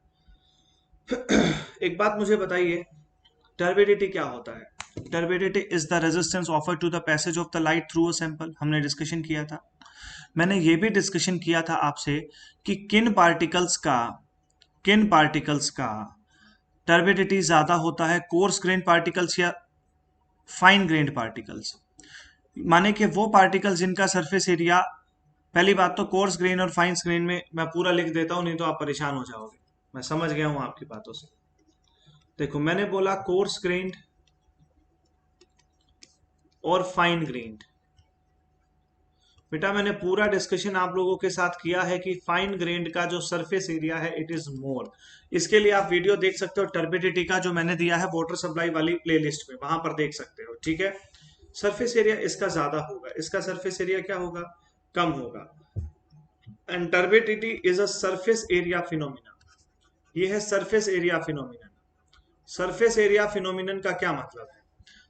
एक बात मुझे बताइए, टर्बिडिटी क्या होता है? Turbidity is the resistance offer to the passage of the light through a sample. हमने डिस्कशन किया था। मैंने ये भी डिस्कशन किया था आपसे कि किन पार्टिकल्स का टर्बिडिटी ज्यादा होता है, कोर्स ग्रेन पार्टिकल्स या फाइन ग्रेन्ड पार्टिकल्स। माने कि वो पार्टिकल्स जिनका सरफेस एरिया, पहली बात तो कोर्स ग्रेन और फाइन ग्रेन में मैं पूरा लिख देता हूं, नहीं तो आप परेशान हो जाओगे। मैं समझ गया हूं आपकी बातों से। देखो, मैंने बोला कोर्स ग्रेन्ड और फाइन ग्रेन्ड। बेटा मैंने पूरा डिस्कशन आप लोगों के साथ किया है कि फाइन ग्रेन्ड का जो सरफेस एरिया है इट इज मोर। इसके लिए आप वीडियो देख सकते हो टर्बिडिटी का, जो मैंने दिया है वाटर सप्लाई वाली प्लेलिस्ट में, वहां पर देख सकते हो। ठीक है, सरफेस एरिया इसका ज्यादा होगा, इसका सरफेस एरिया क्या होगा? कम होगा। And turbidity is a surface area phenomena. ये है surface area phenomenon. Surface area phenomenon का क्या मतलब है?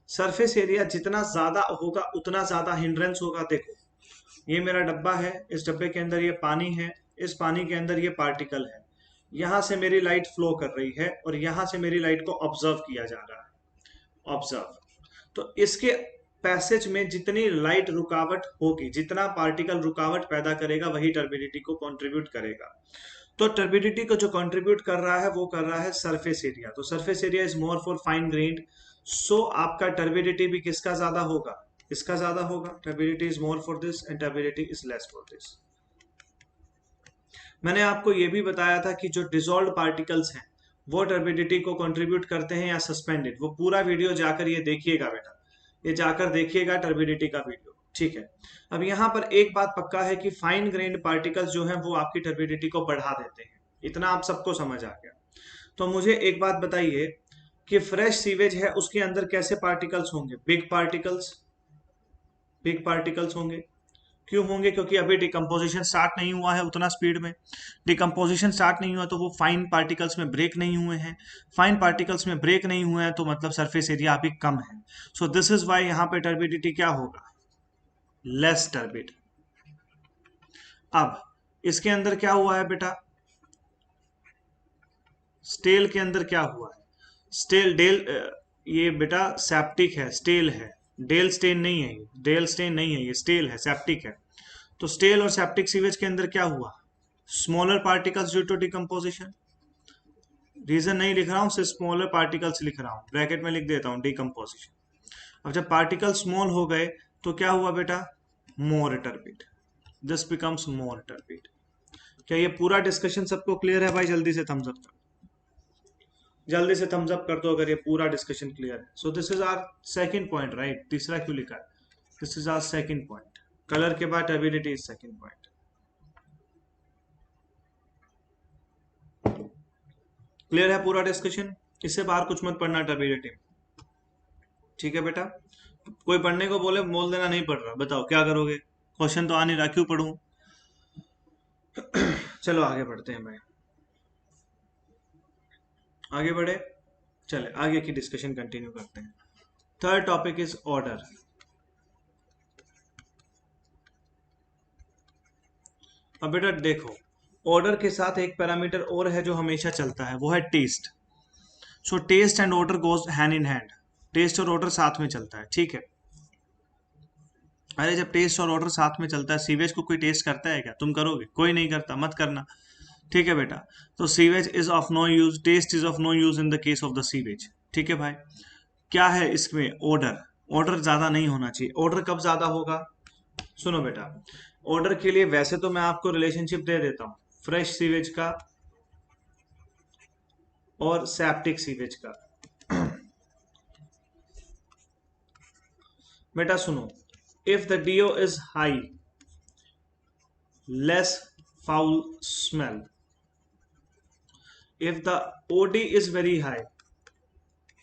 सरफेस एरिया जितना ज्यादा होगा उतना ज्यादा हिंड्रेंस होगा। देखो, ये मेरा डब्बा है, इस डब्बे के अंदर ये पानी है, इस पानी के अंदर ये पार्टिकल है। यहां से मेरी लाइट फ्लो कर रही है और यहां से मेरी लाइट को ऑब्जर्व किया जा रहा है। ऑब्जर्व, तो इसके पैसेज में जितनी लाइट रुकावट होगी, जितना पार्टिकल रुकावट पैदा करेगा, वही टर्बिडिटी को कंट्रीब्यूट करेगा। तो टर्बिडिटी को जो कंट्रीब्यूट कर रहा है वो कर रहा है सरफेस एरिया। तो surface area is more for fine grained, so आपका टर्बिडिटी भी किसका ज्यादा होगा? इसका ज्यादा होगा। Turbidity is more for this and turbidity is less for this. मैंने आपको ये भी बताया था कि जो डिसॉल्व्ड पार्टिकल्स हैं वो टर्बिडिटी को कंट्रीब्यूट करते हैं या सस्पेंडेड। वो पूरा वीडियो जाकर ये देखिएगा बेटा, ये जाकर देखिएगा टर्बिडिटी का वीडियो। ठीक है, अब यहाँ पर एक बात पक्का है कि फाइन ग्रेन्ड पार्टिकल्स जो हैं वो आपकी टर्बिडिटी को बढ़ा देते हैं। इतना आप सबको समझ आ गया। तो मुझे एक बात बताइए कि फ्रेश सीवेज है उसके अंदर कैसे पार्टिकल्स होंगे? बिग पार्टिकल्स होंगे। क्यों होंगे? क्योंकि अभी डिकम्पोजिशन स्टार्ट नहीं हुआ है उतना स्पीड में। डिकम्पोजिशन स्टार्ट नहीं हुआ तो वो फाइन पार्टिकल्स में ब्रेक नहीं हुए हैं। फाइन पार्टिकल्स में ब्रेक नहीं हुए हैं तो मतलब सरफेस एरिया अभी कम है। सो दिस इज वाई यहाँ पे टर्बिडिटी क्या होगा? Less turbid. अब इसके अंदर क्या हुआ है बेटा? स्टेल के अंदर क्या हुआ है? स्टेल डेल, ये बेटा सेप्टिक है, स्टेल है। डेल स्टेन नहीं है, डेल स्टेन नहीं है, ये स्टेल है, सेप्टिक है। तो स्टेल और सेप्टिक सीवेज के अंदर क्या हुआ? Smaller particles due to decomposition. Reason नहीं लिख रहा हूं, सिर्फ स्मॉलर पार्टिकल्स लिख रहा हूं, ब्रैकेट में लिख देता हूं डिकम्पोजिशन। अब जब पार्टिकल स्मॉल हो गए तो क्या हुआ बेटा? More turbid. This becomes more turbid. क्या ये पूरा डिस्कशन सबको क्लियर है भाई? जल्दी से थम्स अप कर, जल्दी से थम्स अप कर दो अगर ये पूरा डिस्कशन क्लियर है। So this is our second point, right? तीसरा क्यों लिखा है? This is our second point. Colour के बाद turbidity is second point. Clear है पूरा डिस्कशन? इससे बाहर कुछ मत पढ़ना टर्बिडिटी में। ठीक है बेटा, कोई पढ़ने को बोल देना नहीं पढ़ रहा। बताओ क्या करोगे? क्वेश्चन तो आ नहीं रहा, क्यों पढ़ूं? चलो आगे बढ़ते हैं भाई, आगे बढ़े। चले आगे की डिस्कशन कंटिन्यू करते हैं। Third topic is order. अब बेटा देखो, ऑर्डर के साथ एक पैरामीटर और है जो हमेशा चलता है, वो है taste. So taste and odour goes hand in hand. Taste और ऑर्डर साथ में चलता है। ठीक है, अरे जब टेस्ट और ऑर्डर साथ में चलता है, सीवेज को कोई टेस्ट करता है क्या? तुम करोगे? कोई नहीं करता, मत करना। ठीक है बेटा, तो sewage is of no use, taste is of no use in the case of the sewage. ठीक है भाई, क्या है इसमें? ऑर्डर। ऑर्डर ज्यादा नहीं होना चाहिए। ऑर्डर कब ज्यादा होगा? सुनो बेटा, ऑर्डर के लिए वैसे तो मैं आपको रिलेशनशिप दे देता हूं, फ्रेश सीवेज का और सेप्टिक सीवेज का। बेटा सुनो, if the DO is high, less foul smell. If the OD is very high,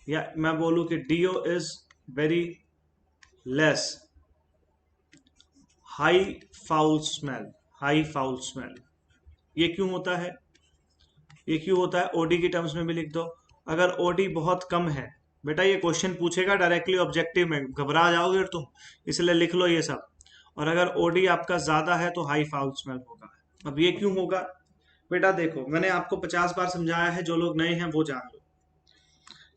या मैं बोलूं कि DO is very less, high foul smell, high foul smell। ये क्यों होता है? ये क्यों होता है? OD की टर्म्स में भी लिख दो। अगर OD बहुत कम है, बेटा ये क्वेश्चन पूछेगा डायरेक्टली ऑब्जेक्टिव में, घबरा जाओगे और तुम, इसलिए लिख लो ये सब। और अगर ओडी आपका ज्यादा है तो हाई फाउल स्मेल होगा। अब ये क्यों होगा बेटा, देखो मैंने आपको 50 बार समझाया है, जो लोग नए हैं वो जान लो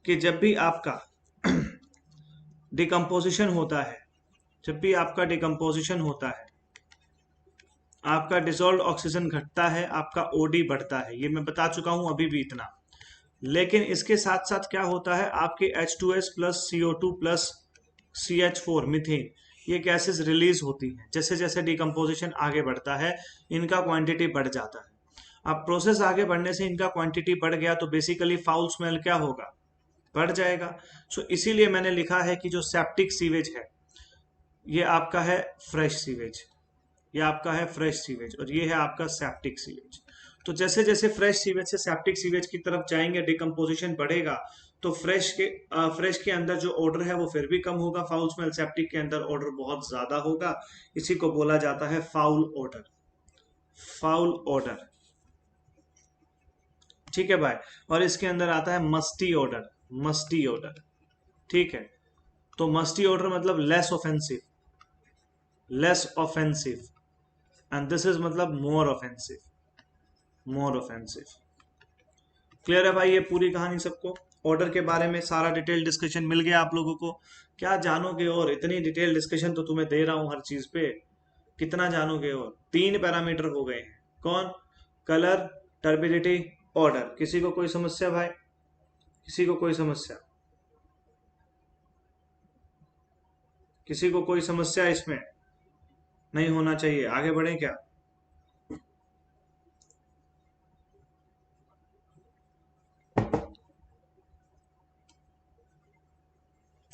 कि जब भी आपका डिकम्पोजिशन होता है, जब भी आपका डिकम्पोजिशन होता है, आपका डिसॉल्व्ड ऑक्सीजन घटता है, आपका ओडी बढ़ता है, ये मैं बता चुका हूं अभी भी इतना। लेकिन इसके साथ साथ क्या होता है, आपके H2S plus CO2 plus CH4 methane, ये गैसेस रिलीज होती हैं। जैसे जैसे डिकम्पोजिशन आगे बढ़ता है इनका क्वांटिटी बढ़ जाता है। अब प्रोसेस आगे बढ़ने से इनका क्वांटिटी बढ़ गया तो बेसिकली फाउल स्मेल क्या होगा, बढ़ जाएगा। सो इसीलिए मैंने लिखा है कि जो सेप्टिक सीवेज है ये आपका है फ्रेश सीवेज, ये आपका है फ्रेश सीवेज और ये है आपका सेप्टिक सीवेज। तो जैसे जैसे फ्रेश सीवेज से सेप्टिक सीवेज की तरफ जाएंगे डिकम्पोजिशन बढ़ेगा तो फ्रेश के अंदर जो ऑर्डर है वो फिर भी कम होगा फाउल स्मेल, सेप्टिक के अंदर ऑर्डर बहुत ज्यादा होगा। इसी को बोला जाता है फाउल ऑर्डर, फाउल ऑर्डर। ठीक है भाई। और इसके अंदर आता है मस्टी ऑर्डर, मस्टी ऑर्डर। ठीक है, तो मस्टी ऑर्डर मतलब less offensive, less offensive, and this is मतलब मोर ऑफेंसिव, मोर ऑफेंसिव। क्लियर है भाई ये पूरी कहानी सबको? ऑर्डर के बारे में सारा डिटेल डिस्कशन मिल गया आप लोगों को? क्या जानोगे और, इतनी डिटेल डिस्कशन तो तुम्हें दे रहा हूं हर चीज पे, कितना जानोगे और? 3 पैरामीटर हो गए हैं, कौन? Colour, turbidity, order. किसी को कोई समस्या भाई? किसी को कोई समस्या? किसी को कोई समस्या इसमें? नहीं होना चाहिए। आगे बढ़े क्या?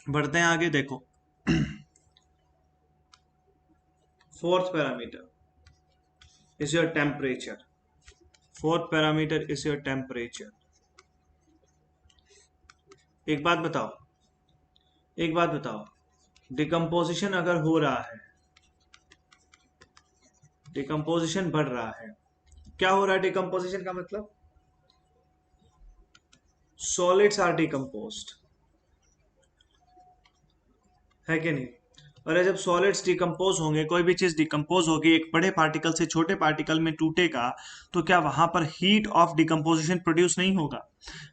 बढ़ते हैं आगे। देखो fourth parameter is your temperature, fourth parameter is your temperature. एक बात बताओ, एक बात बताओ, डिकम्पोजिशन अगर हो रहा है, डिकम्पोजिशन बढ़ रहा है, क्या हो रहा है डिकम्पोजिशन का मतलब? सॉलिड्स आर डिकम्पोज्ड, है कि नहीं? और जब सॉलिड्स डिकम्पोज होंगे, कोई भी चीज डिकम्पोज होगी, एक बड़े पार्टिकल से छोटे पार्टिकल में टूटेगा, तो क्या वहां पर हीट ऑफ डिकम्पोजिशन प्रोड्यूस नहीं होगा?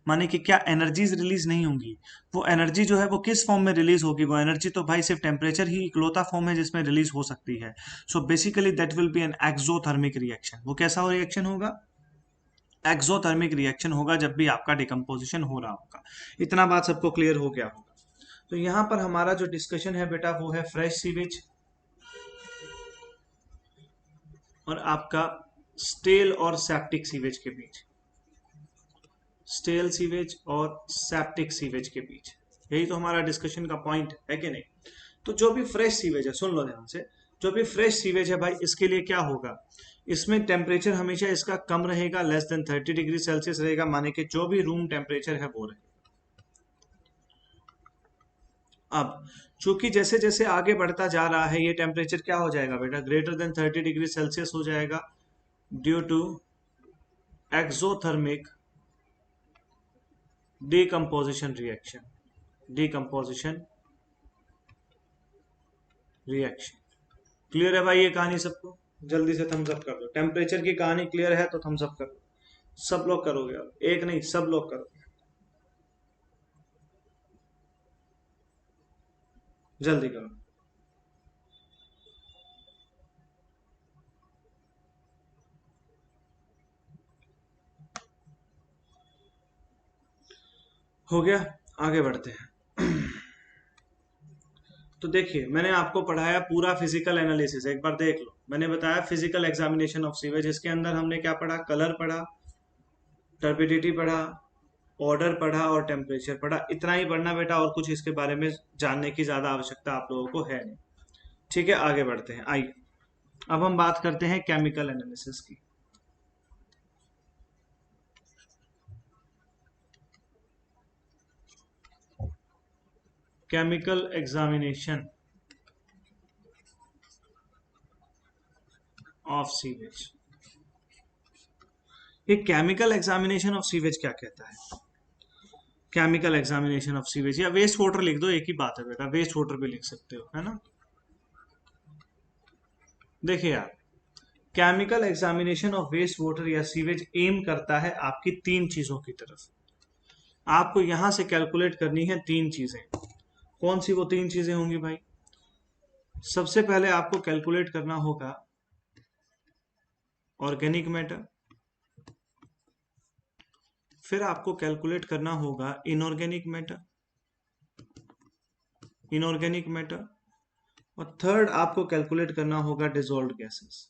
माने कि क्या एनर्जीज रिलीज नहीं होंगी? वो एनर्जी जो है वो किस फॉर्म में रिलीज होगी? वो एनर्जी तो भाई सिर्फ टेम्परेचर ही इकलौता फॉर्म है जिसमें रिलीज हो सकती है। So basically that will be an exothermic reaction. वो कैसा रिएक्शन होगा? एक्सोथर्मिक रिएक्शन होगा जब भी आपका डिकम्पोजिशन हो रहा होगा। इतना बात सबको क्लियर हो गया होगा? तो यहां पर हमारा जो डिस्कशन है बेटा वो है फ्रेश सीवेज और आपका स्टेल और सेप्टिक सीवेज के बीच, स्टेल सीवेज और सेप्टिक सीवेज के बीच। यही तो हमारा डिस्कशन का पॉइंट है कि नहीं? तो जो भी फ्रेश सीवेज है, सुन लो ध्यान से, जो भी फ्रेश सीवेज है भाई इसके लिए क्या होगा, इसमें टेम्परेचर हमेशा इसका कम रहेगा, लेस देन 30 डिग्री सेल्सियस रहेगा, माने कि जो भी रूम टेम्परेचर है वो रहेगा। अब चूंकि जैसे जैसे आगे बढ़ता जा रहा है ये टेम्परेचर क्या हो जाएगा बेटा, ग्रेटर देन 30 डिग्री सेल्सियस हो जाएगा, due to exothermic decomposition reaction, decomposition reaction. Clear है भाई ये कहानी सबको? जल्दी से थम्स अप कर दो। टेम्परेचर की कहानी क्लियर है तो थम्स अप कर दो। सब लोग करोगे, अब एक नहीं सब लोग करोगे, जल्दी करो। हो गया? आगे बढ़ते हैं। तो देखिए मैंने आपको पढ़ाया पूरा फिजिकल एनालिसिस, एक बार देख लो। मैंने बताया फिजिकल एग्जामिनेशन ऑफ सीवेज, इसके अंदर हमने क्या पढ़ा? कलर पढ़ा, टर्बिडिटी पढ़ा, ऑर्डर पढ़ा और टेम्परेचर पढ़ा। इतना ही पढ़ना बेटा, और कुछ इसके बारे में जानने की ज्यादा आवश्यकता आप लोगों को है नहीं। ठीक है, आगे बढ़ते हैं। आइए अब हम बात करते हैं केमिकल एनालिसिस की। Chemical examination of sewage. ये केमिकल एग्जामिनेशन ऑफ सीवेज क्या कहता है? केमिकल एग्जामिनेशन ऑफ सीवेज, या वेस्ट वाटर लिख दो, एक ही बात है बेटा, वेस्ट वाटर भी लिख सकते हो, है ना? देखिए यार, chemical examination of waste water या सीवेज एम करता है आपकी तीन चीजों की तरफ। आपको यहां से कैलकुलेट करनी है तीन चीजें। कौन सी वो तीन चीजें होंगी भाई? सबसे पहले आपको कैलकुलेट करना होगा ऑर्गेनिक मैटर, फिर आपको कैलकुलेट करना होगा इनऑर्गेनिक मैटर, इनऑर्गेनिक मैटर, और थर्ड आपको कैलकुलेट करना होगा डिसॉल्व्ड गैसेस।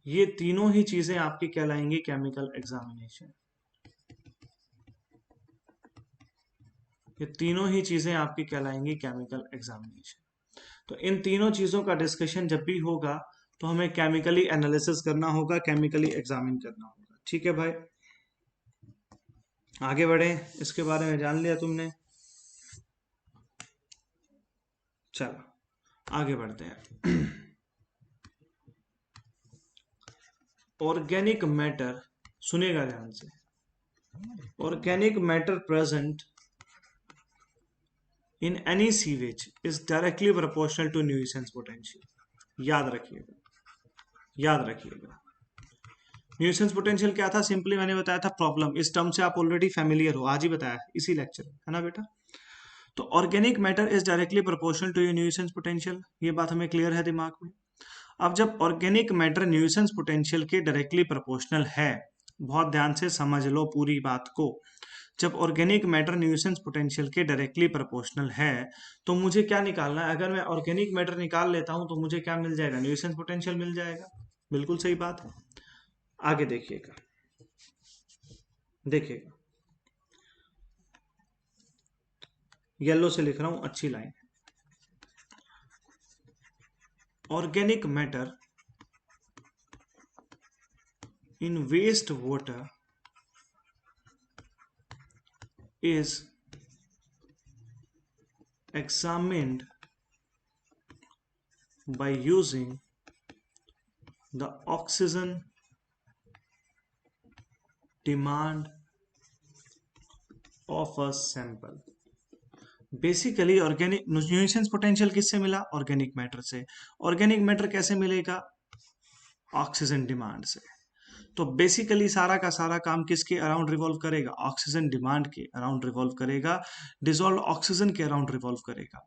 ये तीनों ही चीजें आपकी कहलाएंगी केमिकल एग्जामिनेशन। ये तीनों ही चीजें आपकी कहलाएंगी केमिकल एग्जामिनेशन। तो इन तीनों चीजों का डिस्कशन जब भी होगा तो हमें केमिकली एनालिसिस करना होगा, केमिकली एग्जामिन करना होगा। ठीक है भाई, आगे बढ़े। इसके बारे में जान लिया तुमने, चलो आगे बढ़ते हैं। ऑर्गेनिक मैटर, सुनेगा ध्यान से। Organic matter present in any sewage is directly proportional to nuisance potential। याद रखिएगा, याद रखिएगा। न्यूसेंस पोटेंशियल क्या था? सिंपली मैंने बताया था प्रॉब्लम। इस टर्म से आप ऑलरेडी फैमिलियर हो, आज ही बताया इसी लेक्चर में, है ना बेटा? तो organic matter is directly proportional to your nuisance potential, ये बात हमें क्लियर है दिमाग में। अब जब ऑर्गेनिक मैटर न्यूसेंस पोटेंशियल के डायरेक्टली प्रोपोर्शनल है, बहुत ध्यान से समझ लो पूरी बात को। जब ऑर्गेनिक मैटर न्यूसेंस पोटेंशियल के डायरेक्टली प्रोपोर्शनल है तो मुझे क्या निकालना है? अगर मैं ऑर्गेनिक मैटर निकाल लेता हूं तो मुझे क्या मिल जाएगा? न्यूसेंस पोटेंशियल मिल जाएगा। बिल्कुल सही बात है। आगे देखिएगा, देखिएगा, येलो से लिख रहा हूं, अच्छी line. Organic matter in waste water is examined by using the oxygen demand of a sample। Basically organic nuisance potential किससे मिला? ऑर्गेनिक मैटर से। ऑर्गेनिक मैटर कैसे मिलेगा? ऑक्सीजन डिमांड से। तो बेसिकली सारा का सारा काम किसके अराउंड रिवॉल्व करेगा? ऑक्सीजन डिमांड के अराउंड रिवॉल्व करेगा, डिसॉल्व ऑक्सीजन के अराउंड रिवॉल्व करेगा।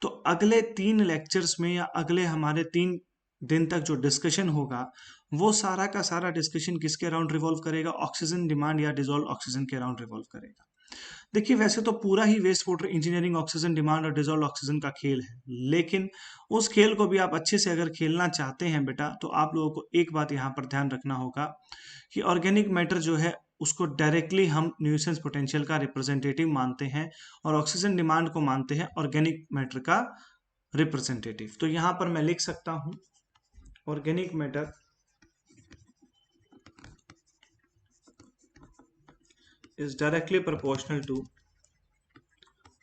तो अगले 3 लेक्चर्स में या अगले हमारे 3 दिन तक जो डिस्कशन होगा वो सारा का सारा डिस्कशन किसके अराउंड रिवॉल्व करेगा? ऑक्सीजन डिमांड या डिसॉल्व ऑक्सीजन के अराउंड रिवॉल्व करेगा। देखिए, वैसे तो पूरा ही waste water engineering oxygen demand और डिसॉल्व ऑक्सीजन का खेल है, लेकिन उस खेल को भी आप अच्छे से अगर खेलना चाहते हैं बेटा, तो आप लोगों को एक बात यहाँ पर ध्यान रखना होगा कि ऑर्गेनिक मैटर जो है उसको डायरेक्टली हम न्यूसेंस पोटेंशियल का रिप्रेजेंटेटिव मानते हैं और ऑक्सीजन डिमांड को मानते हैं ऑर्गेनिक मैटर का रिप्रेजेंटेटिव। तो यहां पर मैं लिख सकता हूं organic matter is directly proportional to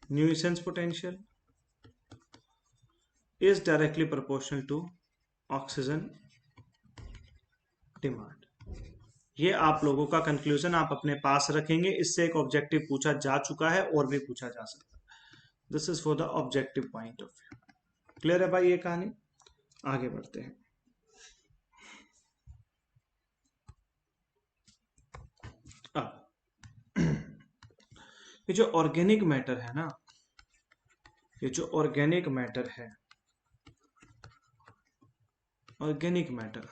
nuisance potential is directly proportional to oxygen demand। ये आप लोगों का कंक्लूजन आप अपने पास रखेंगे। इससे एक ऑब्जेक्टिव पूछा जा चुका है और भी पूछा जा सकता है। This is for the objective point of view. Clear है भाई ये कहानी? आगे बढ़ते हैं। अब ये जो ऑर्गेनिक मैटर है ना, ये जो ऑर्गेनिक मैटर है, organic matter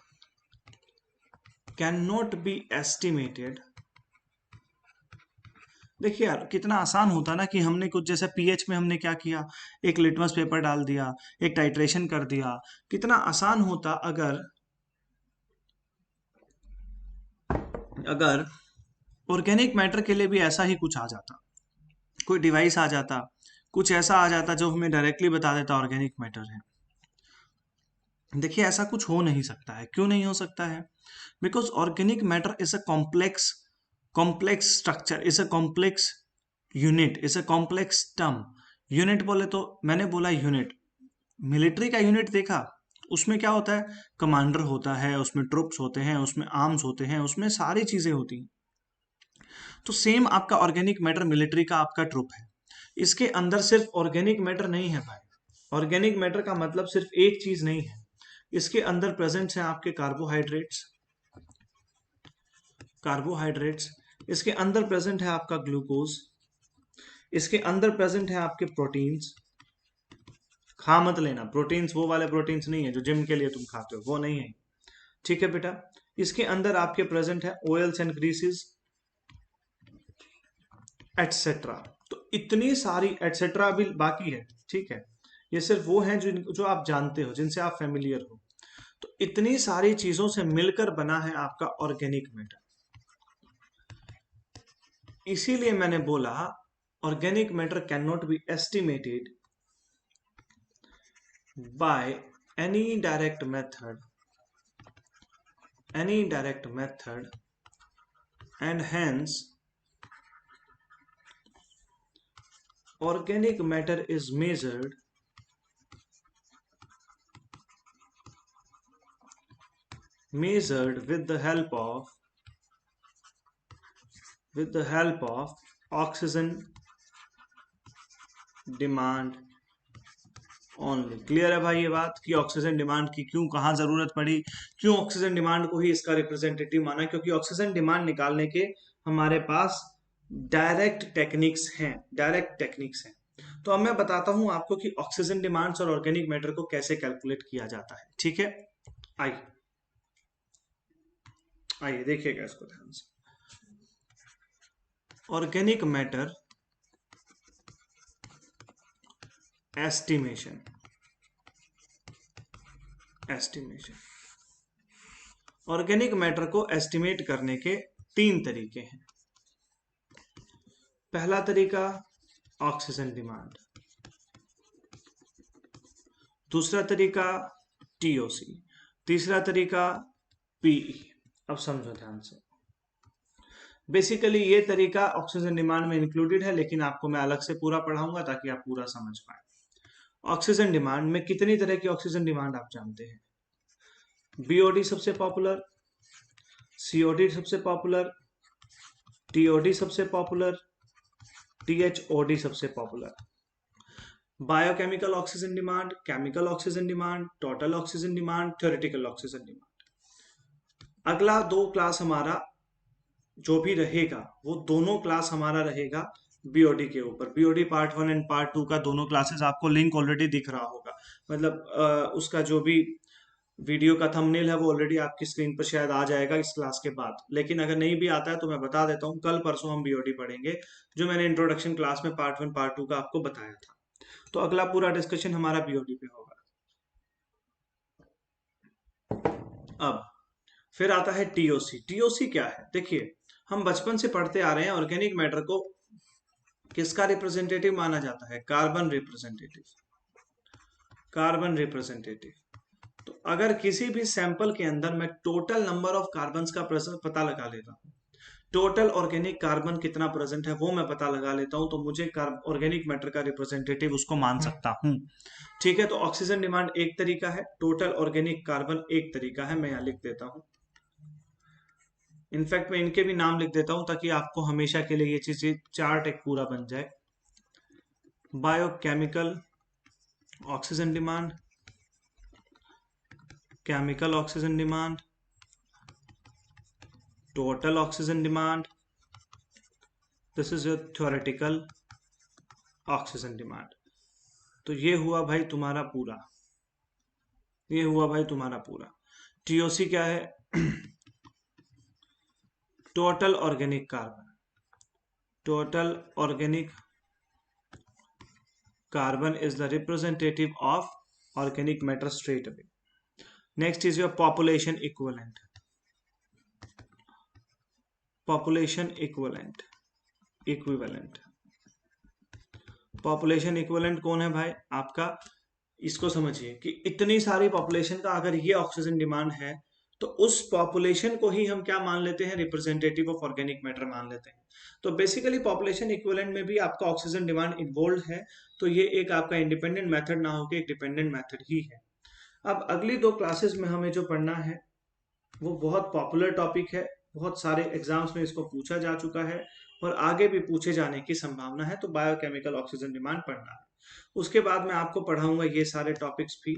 can not be estimated. देखिए यार, कितना आसान होता ना कि हमने कुछ जैसे पीएच में हमने क्या किया, एक लिटमस पेपर डाल दिया, एक टाइट्रेशन कर दिया। कितना आसान होता अगर अगर ऑर्गेनिक मैटर के लिए भी ऐसा ही कुछ आ जाता, कोई डिवाइस आ जाता, कुछ ऐसा आ जाता जो हमें डायरेक्टली बता देता ऑर्गेनिक मैटर है। देखिए, ऐसा कुछ हो नहीं सकता है। क्यों नहीं हो सकता है? Because organic matter is a complex structure, is a complex unit, is a complex term. Unit बोले तो मैंने बोला यूनिट, मिलिट्री का यूनिट देखा, उसमें क्या होता है? कमांडर होता है, उसमें ट्रुप्स होते हैं, उसमें आर्म्स होते हैं, उसमें सारी चीजें होती हैं। तो सेम आपका ऑर्गेनिक मैटर मिलिट्री का आपका ट्रुप है। इसके अंदर सिर्फ ऑर्गेनिक मैटर नहीं है भाई, ऑर्गेनिक मैटर का मतलब सिर्फ एक चीज नहीं है, इसके अंदर प्रेजेंट है आपके कार्बोहाइड्रेट्स, इसके अंदर प्रेजेंट है आपका ग्लूकोज, इसके अंदर प्रेजेंट है आपके प्रोटीन्स। खा मत लेना, प्रोटीन्स वो वाले प्रोटीन्स नहीं है जो जिम के लिए तुम खाते हो, वो नहीं है, ठीक है बेटा। इसके अंदर आपके प्रेजेंट है ऑयल्स एंड ग्रीसेस एटसेट्रा। तो इतनी सारी एटसेट्रा भी बाकी है, ठीक है। ये सिर्फ वो हैं जो आप जानते हो, जिनसे आप फेमिलियर हो। तो इतनी सारी चीजों से मिलकर बना है आपका ऑर्गेनिक मैटर। इसीलिए मैंने बोला organic matter can not be estimated by any direct method, and hence organic matter is measured with the help of oxygen demand only. Clear है भाई ये बात कि ऑक्सीजन डिमांड की क्यों, कहाँ जरूरत पड़ी, क्यों ऑक्सीजन डिमांड को ही इसका रिप्रेजेंटेटिव माना? क्योंकि ऑक्सीजन डिमांड निकालने के हमारे पास डायरेक्ट टेक्निक्स हैं। तो अब मैं बताता हूं आपको कि ऑक्सीजन डिमांड्स और ऑर्गेनिक मैटर को कैसे कैलकुलेट किया जाता है, ठीक है। आइए देखिएगा इसको ध्यान से। Organic matter estimation. Organic matter को एस्टिमेट करने के 3 तरीके हैं। पहला तरीका ऑक्सीजन डिमांड, दूसरा तरीका टीओसी, तीसरा तरीका पीई। अब समझो ध्यान से। बेसिकली ये तरीका ऑक्सीजन डिमांड में इंक्लूडेड है, लेकिन आपको मैं अलग से पूरा पढ़ाऊंगा ताकि आप पूरा समझ पाए। ऑक्सीजन डिमांड में कितनी तरह की ऑक्सीजन डिमांड आप जानते हैं? बीओडी सबसे पॉपुलर, सीओडी सबसे पॉपुलर, टीओडी सबसे पॉपुलर, टीएचओडी सबसे popular. Biochemical oxygen demand, chemical oxygen demand, total oxygen demand, theoretical oxygen demand. अगला 2 क्लास हमारा जो भी रहेगा वो दोनों क्लास हमारा रहेगा बीओडी के ऊपर। बीओडी पार्ट 1 एंड पार्ट 2 का दोनों क्लासेस आपको लिंक ऑलरेडी दिख रहा होगा, मतलब उसका जो भी वीडियो का थंबनेल है वो ऑलरेडी आपकी स्क्रीन पर शायद आ जाएगा इस क्लास के बाद। लेकिन अगर नहीं भी आता है तो मैं बता देता हूँ, कल परसों हम बीओडी पढ़ेंगे, जो मैंने इंट्रोडक्शन क्लास में पार्ट 1 पार्ट 2 का आपको बताया था। तो अगला पूरा डिस्कशन हमारा बीओडी पे होगा। अब फिर आता है टीओसी। टीओसी क्या है? देखिए, हम बचपन से पढ़ते आ रहे हैं ऑर्गेनिक मैटर को किसका रिप्रेजेंटेटिव माना जाता है? Carbon representative. तो अगर किसी भी सैंपल के अंदर मैं टोटल नंबर ऑफ कार्बन्स का पता लगा लेता हूं, टोटल ऑर्गेनिक कार्बन कितना प्रेजेंट है वो मैं पता लगा लेता हूं, तो मुझे ऑर्गेनिक मैटर का रिप्रेजेंटेटिव उसको मान सकता हूं, ठीक है। तो ऑक्सीजन डिमांड एक तरीका है, टोटल ऑर्गेनिक कार्बन एक तरीका है। मैं यहां लिख देता हूं, इनफैक्ट मैं इनके भी नाम लिख देता हूं ताकि आपको हमेशा के लिए ये चीज चार्ट एक पूरा बन जाए। Biochemical oxygen demand, chemical oxygen demand, total oxygen demand, this is your theoretical oxygen demand. तो ये हुआ भाई तुम्हारा पूरा। टीओसी क्या है? Total organic carbon is the representative of organic matter straight away. Next is your population equivalent. Population equivalent कौन है भाई? आपका, इसको समझिए कि इतनी सारी पॉपुलेशन का अगर ये ऑक्सीजन डिमांड है तो उस पॉपुलेशन को ही हम क्या मान लेते हैं? रिप्रेजेंटेटिव ऑफ ऑर्गेनिक मैटर मान लेते हैं। तो बेसिकली पॉपुलेशन इक्विवेलेंट में भी आपका ऑक्सीजन डिमांड इन्वॉल्व है, तो ये एक आपका इंडिपेंडेंट मेथड ना होकर एक डिपेंडेंट मेथड ही है। अब अगली 2 क्लासेस में हमें जो पढ़ना है वो बहुत पॉपुलर टॉपिक है, बहुत सारे एग्जाम्स में इसको पूछा जा चुका है और आगे भी पूछे जाने की संभावना है, तो बायोकेमिकल ऑक्सीजन डिमांड पढ़ना है। उसके बाद मैं आपको पढ़ाऊंगा ये सारे टॉपिक्स भी,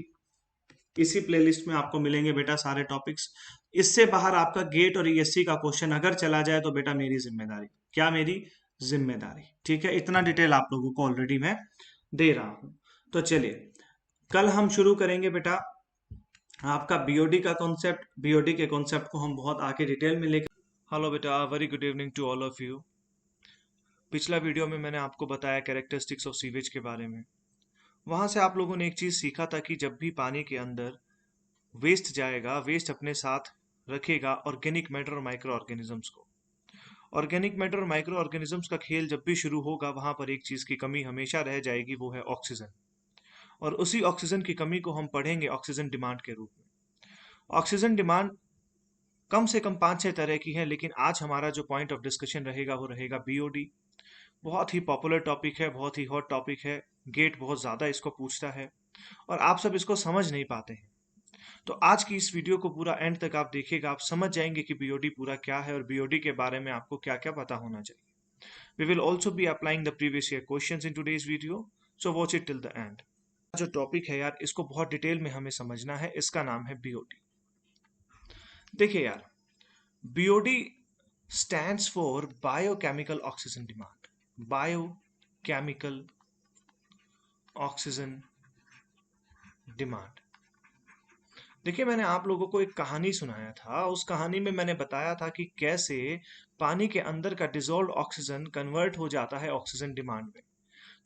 इसी प्लेलिस्ट में आपको मिलेंगे बेटा सारे टॉपिक्स। इससे बाहर आपका गेट और ईएससी का क्वेश्चन अगर चला जाए तो बेटा मेरी जिम्मेदारी, क्या मेरी जिम्मेदारी, ठीक है। इतना डिटेल आप लोगों को ऑलरेडी मैं दे रहा हूं। तो चलिए कल हम शुरू करेंगे बेटा आपका बीओडी का कॉन्सेप्ट। बीओडी के कॉन्सेप्ट को हम बहुत आगे डिटेल में लेकर। हेलो बेटा, very good evening to all of you. पिछला वीडियो में मैंने आपको बताया कैरेक्टरिस्टिक्स ऑफ सीवेज के बारे में। वहां से आप लोगों ने एक चीज सीखा था कि जब भी पानी के अंदर वेस्ट जाएगा, वेस्ट अपने साथ रखेगा ऑर्गेनिक मैटर और माइक्रो ऑर्गेनिजम्स को। ऑर्गेनिक मैटर और माइक्रो ऑर्गेनिजम्स का खेल जब भी शुरू होगा, वहां पर एक चीज की कमी हमेशा रह जाएगी, वो है ऑक्सीजन। और उसी ऑक्सीजन की कमी को हम पढ़ेंगे ऑक्सीजन डिमांड के रूप में। ऑक्सीजन डिमांड कम से कम 5-6 तरह की है, लेकिन आज हमारा जो पॉइंट ऑफ डिस्कशन रहेगा वो रहेगा बीओडी। बहुत ही पॉपुलर टॉपिक है, बहुत ही हॉट टॉपिक है, गेट बहुत ज़्यादा इसको पूछता है और आप सब इसको समझ नहीं पाते हैं। तो आज की इस वीडियो को पूरा एंड तक आप देखिएगा, आप समझ जाएंगे कि बीओडी पूरा क्या है और बीओडी के बारे में आपको क्या क्या पता होना चाहिए। We will also be applying the previous year questions in today's video, so watch it till the end. जो टॉपिक है यार, इसको बहुत डिटेल में हमें समझना है। इसका नाम है बीओडी। देखिए यार, BOD stands for biochemical oxygen demand. Biochemical oxygen demand. देखिए, मैंने आप लोगों को एक कहानी सुनाया था। उस कहानी में मैंने बताया था कि कैसे पानी के अंदर का डिजोल्व ऑक्सीजन कन्वर्ट हो जाता है ऑक्सीजन डिमांड में।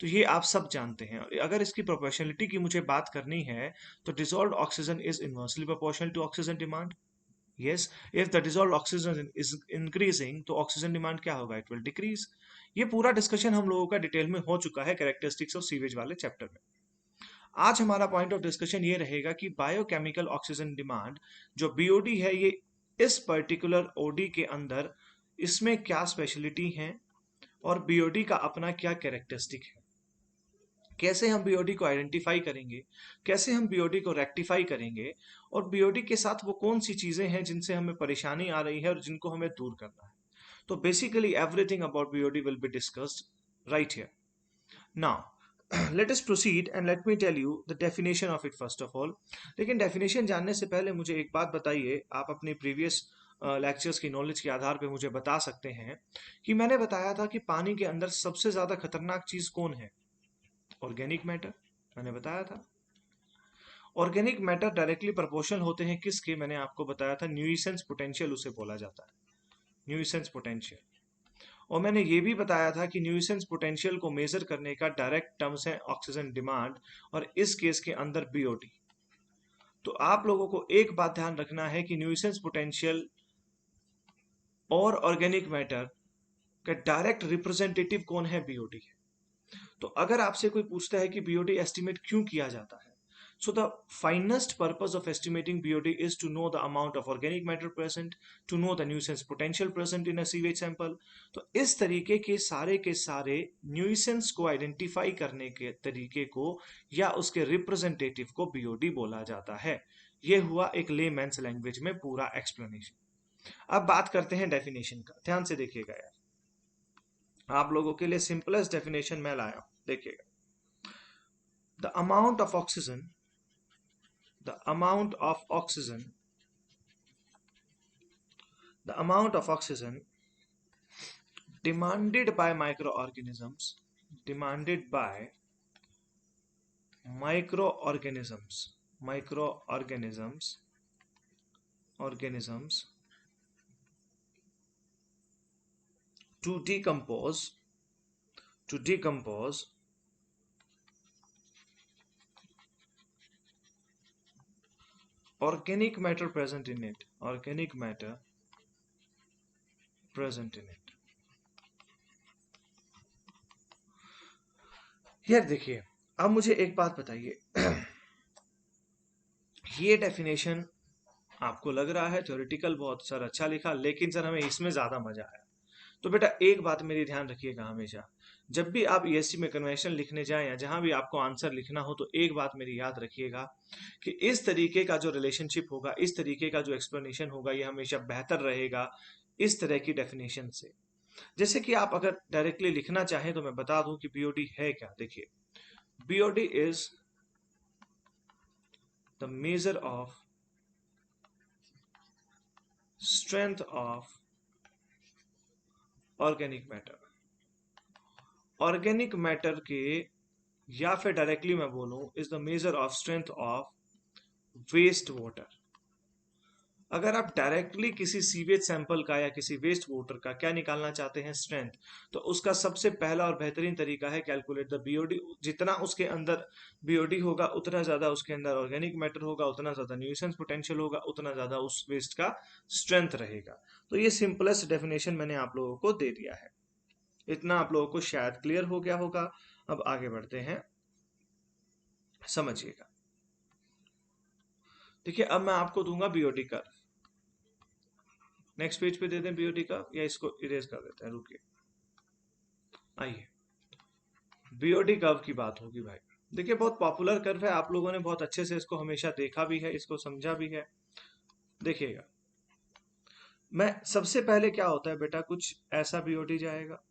तो ये आप सब जानते हैं। अगर इसकी प्रोपोर्शनलिटी की मुझे बात करनी है, तो dissolve oxygen is inversely proportional to oxygen demand. Yes, if the dissolve oxygen is increasing, तो ऑक्सीजन डिमांड क्या होगा? It will decrease. ये पूरा डिस्कशन हम लोगों का डिटेल में हो चुका है कैरेक्टरिस्टिक्स ऑफ सीवेज वाले चैप्टर में। आज हमारा पॉइंट ऑफ डिस्कशन ये रहेगा कि बायोकेमिकल ऑक्सीजन डिमांड जो बीओडी है, ये इस पर्टिकुलर ओडी के अंदर इसमें क्या स्पेशलिटी है और बीओडी का अपना क्या कैरेक्टरिस्टिक है। कैसे हम बीओडी को आइडेंटिफाई करेंगे, कैसे हम बीओडी को रेक्टिफाई करेंगे, और बीओडी के साथ वो कौन सी चीजें हैं जिनसे हमें परेशानी आ रही है और जिनको हमें दूर करना है। तो basically everything about BOD will be discussed right here. Now let us proceed and let me tell you the definition of it first of all. लेकिन डेफिनेशन जानने से पहले मुझे एक बात बताइए, आप अपनी प्रीवियस लेक्चर्स की नॉलेज के आधार पे मुझे बता सकते हैं कि मैंने बताया था कि पानी के अंदर सबसे ज्यादा खतरनाक चीज कौन है? ऑर्गेनिक मैटर, मैंने बताया था। ऑर्गेनिक मैटर डायरेक्टली प्रोपोर्शनल होते हैं किसके? मैंने आपको बताया था न्यूइसेंस पोटेंशियल उसे बोला जाता है, न्यूइसेंस पोटेंशियल। और मैंने ये भी बताया था कि न्यूइसेंस पोटेंशियल को मेजर करने का डायरेक्ट टर्म्स है ऑक्सीजन डिमांड, और इस केस के अंदर बीओडी। तो आप लोगों को एक बात ध्यान रखना है कि न्यूइसेंस पोटेंशियल और ऑर्गेनिक मैटर का डायरेक्ट रिप्रेजेंटेटिव कौन है? बीओडी है। तो अगर आपसे कोई पूछता है कि बीओडी एस्टिमेट क्यों किया जाता है, so the finest purpose of estimating BOD is to know the amount of organic matter present, to know the nuisance potential present in a sewage sample। तो इस तरीके के सारे न्यूइसेंस को आइडेंटिफाई करने के तरीके को या उसके रिप्रेजेंटेटिव को बीओडी बोला जाता है। ये हुआ एक लेमैन्स लैंग्वेज में पूरा एक्सप्लेनेशन। अब बात करते हैं डेफिनेशन का। ध्यान से देखिएगा यार, आप लोगों के लिए सिंपलेस्ट डेफिनेशन मैं लाया हूं, देखिएगा। The amount of oxygen, the amount of oxygen, the amount of oxygen demanded by microorganisms, demanded by microorganisms, microorganisms, organisms to decompose, to decompose organic matter present in it, organic matter present in it। यार देखिए, अब मुझे एक बात बताइए, ये definition आपको लग रहा है थ्योरेटिकल, बहुत सर अच्छा लिखा, लेकिन सर हमें इसमें ज्यादा मजा आया। तो बेटा एक बात मेरी ध्यान रखिएगा, हमेशा जब भी आप ईएससी में कन्वेंशन लिखने जाएं या जहां भी आपको आंसर लिखना हो, तो एक बात मेरी याद रखिएगा कि इस तरीके का जो रिलेशनशिप होगा, इस तरीके का जो एक्सप्लेनेशन होगा, ये हमेशा बेहतर रहेगा इस तरह की डेफिनेशन से। जैसे कि आप अगर डायरेक्टली लिखना चाहें तो मैं बता दूं कि बीओडी है क्या। देखिए, BOD is the measure of strength of organic matter. Organic matter के, या फिर डायरेक्टली मैं बोलूं, is the measure of strength of waste water. अगर आप डायरेक्टली किसी सीवेज सैंपल का या किसी वेस्ट वाटर का क्या निकालना चाहते हैं, स्ट्रेंथ, तो उसका सबसे पहला और बेहतरीन तरीका है कैलकुलेट द बीओडी। जितना उसके अंदर बीओडी होगा उतना ज्यादा उसके अंदर ऑर्गेनिक मैटर होगा, उतना ज्यादा न्यूसेंस पोटेंशियल होगा, उतना ज्यादा उस वेस्ट का स्ट्रेंथ रहेगा। तो ये सिंपलेस्ट डेफिनेशन मैंने आप लोगों को दे दिया है। इतना आप लोगों को शायद क्लियर हो गया होगा। अब आगे बढ़ते हैं, समझिएगा। देखिए, अब मैं आपको दूंगा बीओडी कर्व। नेक्स्ट पेज पे दे दें बीओडी का, या इसको इरेज कर देते हैं, रुकिए। आइए, बीओडी कर्व की बात होगी भाई। देखिए, बहुत पॉपुलर कर्व है, आप लोगों ने बहुत अच्छे से इसको हमेशा देखा भी है, इसको समझा भी है। देखिएगा, मैं सबसे पहले क्या होता है बेटा, कुछ ऐसा बीओडी जाएगा,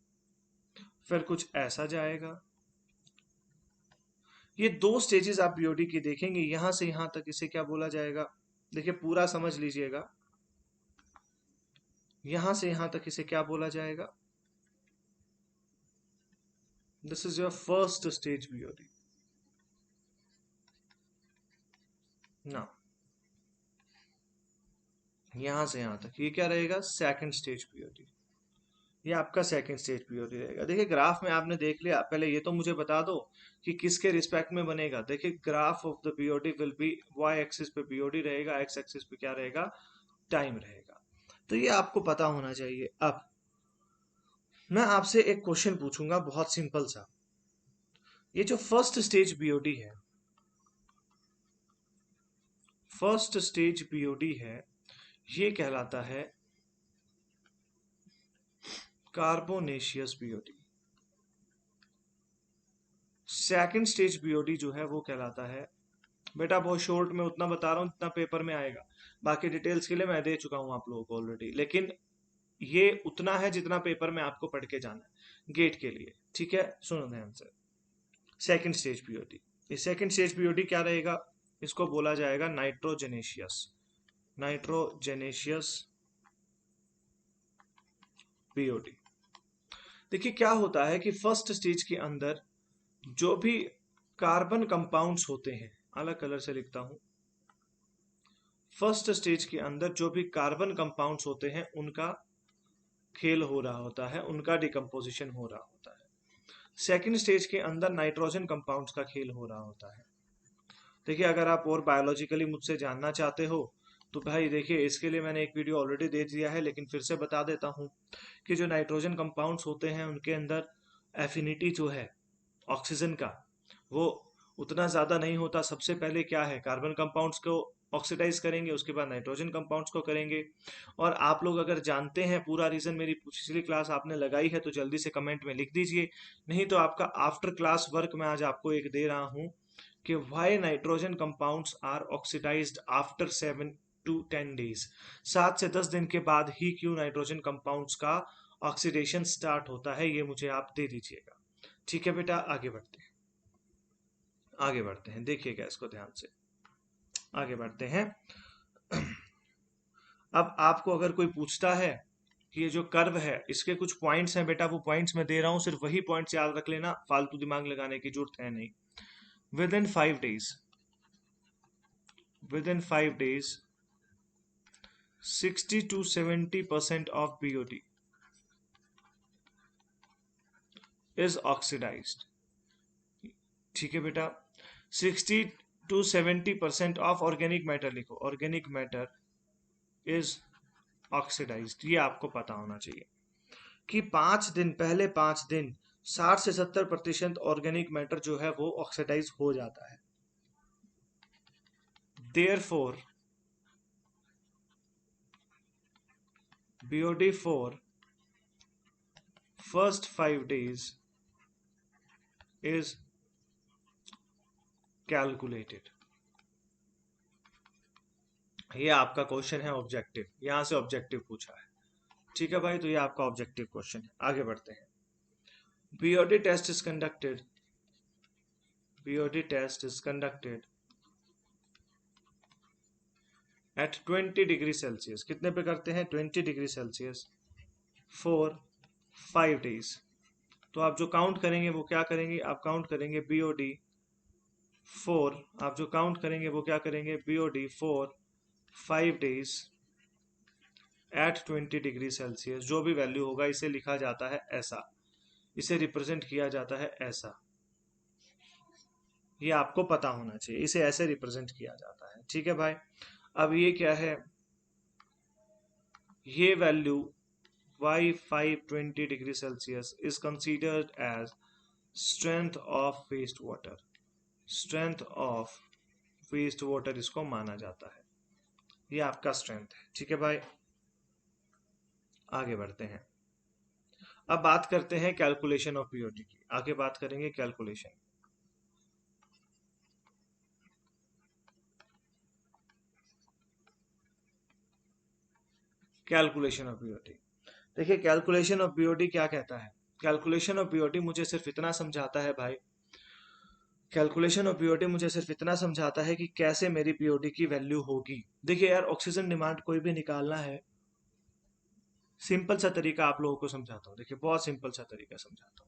फिर कुछ ऐसा जाएगा। ये दो स्टेजेस आप बीओडी की देखेंगे, यहां से यहां तक, इसे क्या बोला जाएगा। देखिए, पूरा समझ लीजिएगा, यहां से यहां तक इसे क्या बोला जाएगा। This is your first stage BOD ना। यहां से यहां तक ये क्या रहेगा, सेकंड स्टेज बीओडी। ये आपका सेकंड स्टेज बीओडी रहेगा। देखिए, ग्राफ में आपने देख लिया, पहले ये तो मुझे बता दो कि किसके रिस्पेक्ट में बनेगा। देखिए, graph of the BOD will be, Y axis पे बीओडी रहेगा, एक्स एक्सिस पे क्या रहेगा, टाइम रहेगा। तो ये आपको पता होना चाहिए। अब मैं आपसे एक क्वेश्चन पूछूंगा, बहुत सिंपल सा। ये जो फर्स्ट स्टेज बीओडी है, फर्स्ट स्टेज बीओडी है, ये कहलाता है carbonaceous BOD. Second stage BOD जो है वो कहलाता है, बेटा बहुत शॉर्ट में उतना बता रहा हूं जितना पेपर में आएगा, बाकी डिटेल्स के लिए मैं दे चुका हूं आप लोगों को ऑलरेडी, लेकिन ये उतना है जितना पेपर में आपको पढ़ के जाना है गेट के लिए। ठीक है, सुनो ध्यान से। सेकंड स्टेज बीओडी, ये सेकंड स्टेज बीओडी क्या रहेगा, इसको बोला जाएगा नाइट्रोजेनेशियस, नाइट्रोजेनेशियस बीओडी। देखिए, क्या होता है कि फर्स्ट स्टेज के अंदर जो भी कार्बन कंपाउंड्स होते हैं, अलग कलर से लिखता हूं, फर्स्ट स्टेज के अंदर जो भी कार्बन कंपाउंड्स होते हैं उनका खेल हो रहा होता है, उनका डिकम्पोजिशन हो रहा होता है। सेकंड स्टेज के अंदर नाइट्रोजन कंपाउंड्स का खेल हो रहा होता है। देखिए, अगर आप और बायोलॉजिकली मुझसे जानना चाहते हो तो भाई देखिए, इसके लिए मैंने एक वीडियो ऑलरेडी दे दिया है, लेकिन फिर से बता देता हूं कि जो नाइट्रोजन कंपाउंड्स होते हैं उनके अंदर एफिनिटी जो है ऑक्सीजन का, वो उतना ज्यादा नहीं होता। सबसे पहले क्या है, कार्बन कंपाउंड्स को ऑक्सीडाइज करेंगे, उसके बाद नाइट्रोजन कंपाउंड्स को करेंगे। और आप लोग अगर जानते हैं पूरा रीजन, मेरी पिछली क्लास आपने लगाई है तो जल्दी से कमेंट में लिख दीजिए, नहीं तो आपका आफ्टर क्लास वर्क मैं आज आपको एक दे रहा हूं कि why nitrogen compounds are oxidised after 7 to 10 days। 7 से 10 दिन के बाद ही क्यों नाइट्रोजन कंपाउंड्स का ऑक्सीडेशन स्टार्ट होता है, ये मुझे आप दे दीजिएगा। ठीक है बेटा, आगे बढ़ते हैं, आगे बढ़ते हैं, देखिएगा इसको ध्यान से, आगे बढ़ते हैं। अब आपको अगर कोई पूछता है कि ये जो कर्व है इसके कुछ पॉइंट्स हैं, बेटा वो पॉइंट्स मैं दे रहा हूं, सिर्फ वही पॉइंट्स याद रख लेना, फालतू दिमाग लगाने की जरूरत है नहीं। Within 5 days, within 5 days 60 to 70% of BOD is oxidised. ठीक है बेटा, 60 to 70% ऑफ ऑर्गेनिक मैटर लिखो, ऑर्गेनिक मैटर इज ऑक्सीडाइज्ड। ये आपको पता होना चाहिए कि 5 दिन, पहले 5 दिन 60 से 70% ऑर्गेनिक मैटर जो है वो ऑक्सीडाइज हो जाता है। Therefore BOD for first 5 days is calculated. ये आपका क्वेश्चन है ऑब्जेक्टिव, यहां से ऑब्जेक्टिव पूछा है। ठीक है भाई, तो ये आपका ऑब्जेक्टिव क्वेश्चन है। आगे बढ़ते हैं। BOD test is conducted, BOD test is conducted at 20 degree Celsius. कितने पे करते हैं? 20 डिग्री सेल्सियस फॉर 5 डेज। तो आप जो काउंट करेंगे वो क्या करेंगे? आप काउंट करेंगे BOD फॉर, आप जो काउंट करेंगे वो क्या करेंगे? BOD for 5 days at 20 degree Celsius. जो भी वैल्यू होगा इसे लिखा जाता है ऐसा, इसे रिप्रेजेंट किया जाता है ऐसा। ये आपको पता होना चाहिए, इसे ऐसे रिप्रेजेंट किया जाता है। ठीक है भाई। अब ये क्या है? ये value Y520 degree Celsius is considered as strength of waste water. Strength of waste water इसको माना जाता है, ये आपका स्ट्रेंथ है। ठीक है भाई, आगे बढ़ते हैं। अब बात करते हैं कैलकुलेशन ऑफ BOD की। आगे बात करेंगे कैलकुलेशन। कैलकुलेशन ऑफ BOD, देखिए कैलकुलेशन ऑफ BOD क्या कहता है? कैलकुलेशन ऑफ BOD मुझे सिर्फ इतना समझाता है भाई, कैलकुलेशन ऑफ BOD मुझे सिर्फ इतना समझाता है कि कैसे मेरी BOD की वैल्यू होगी। देखिए यार, ऑक्सीजन डिमांड कोई भी निकालना है, सिंपल सा तरीका आप लोगों को समझाता हूँ। देखिए बहुत सिंपल सा तरीका समझाता हूँ।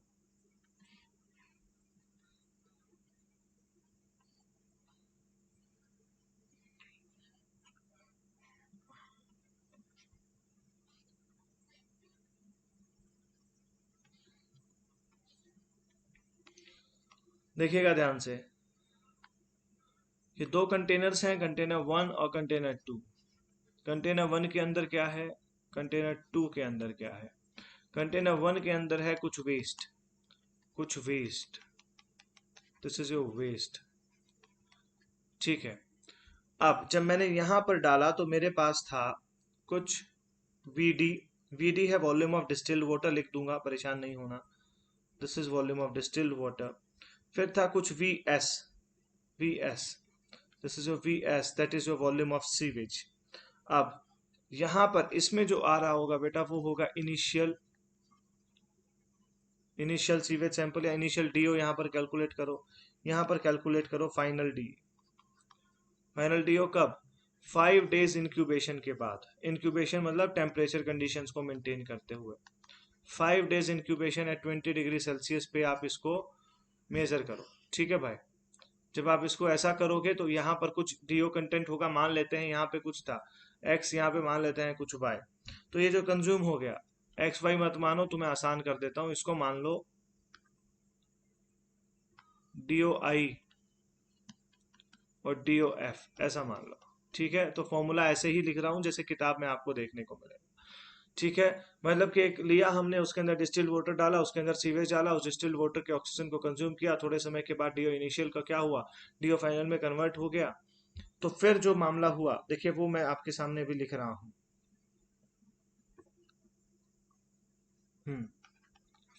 देखिएगा ध्यान से, ये दो कंटेनर्स हैं, कंटेनर 1 और कंटेनर 2। कंटेनर 1 के अंदर क्या है? कंटेनर 2 के अंदर क्या है? कंटेनर 1 के अंदर है कुछ वेस्ट, कुछ waste. This is your waste. ठीक है। अब जब मैंने यहां पर डाला तो मेरे पास था कुछ VD। VD है वॉल्यूम ऑफ डिस्टिल्ड वाटर, लिख दूंगा, परेशान नहीं होना। This is volume of distilled water. फिर था कुछ VS, VS, this is your VS, that is your volume of sewage. अब यहां पर इसमें जो आ रहा होगा बेटा वो होगा इनिशियल, इनिशियल सीवेज सैंपल या इनिशियल DO। यहां पर कैलकुलेट करो, यहां पर कैलकुलेट करो फाइनल D। फाइनल DO कब? 5 डेज इंक्यूबेशन के बाद। इंक्यूबेशन मतलब टेम्परेचर कंडीशंस को मेंटेन करते हुए। 5 days incubation at 20 degree Celsius पे आप इसको मेजर करो। ठीक है भाई। जब आप इसको ऐसा करोगे तो यहाँ पर कुछ DO कंटेंट होगा, मान लेते हैं यहाँ पे कुछ था X, यहाँ पे मान लेते हैं कुछ Y। तो ये जो कंज्यूम हो गया, XY मत मानो, तुम्हें आसान कर देता हूँ, इसको मान लो DOI और DOF, ऐसा मान लो। ठीक है, तो फॉर्मूला ऐसे ही लिख रहा हूँ जैसे किताब में आपको देखने को मिलेगा। ठीक है, मतलब कि एक लिया हमने, उसके अंदर डिस्टिल्ड वाटर डाला, उसके अंदर सीवेज डाला, उस डिस्टिल्ड वाटर के ऑक्सीजन को कंज्यूम किया, थोड़े समय के बाद DO इनिशियल का क्या हुआ? DO फाइनल में कन्वर्ट हो गया। तो फिर जो मामला हुआ देखिए वो मैं आपके सामने भी लिख रहा हूं।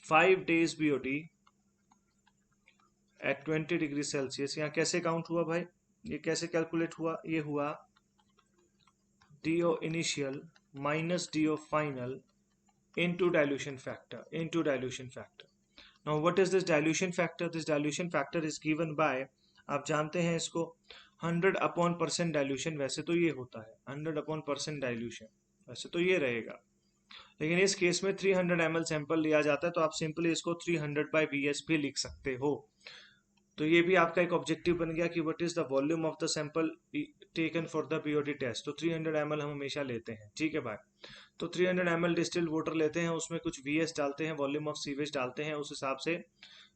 5 days BOD at 20 degree Celsius. यहाँ कैसे काउंट हुआ भाई? ये कैसे कैलकुलेट हुआ? ये हुआ DO initial minus DO final into dilution factor, into dilution factor. Now what is this dilution factor? This dilution factor is given by, आप जानते हैं इसको, 100/% डाइल्यूशन। वैसे तो ये होता है 100/% डाइल्यूशन, वैसे तो ये रहेगा, लेकिन इस केस में 300 ml सैंपल लिया जाता है, तो आप सिंपली इसको 300/VS भी लिख सकते हो। तो ये भी आपका एक ऑब्जेक्टिव बन गया कि what is the volume of the sample taken for the BOD test. तो 300 ml हम हमेशा लेते हैं। ठीक है भाई, तो 300 ml डिस्टिल्ड वाटर लेते हैं, उसमें कुछ VS डालते हैं, वॉल्यूम ऑफ सीवेज डालते हैं, उस हिसाब से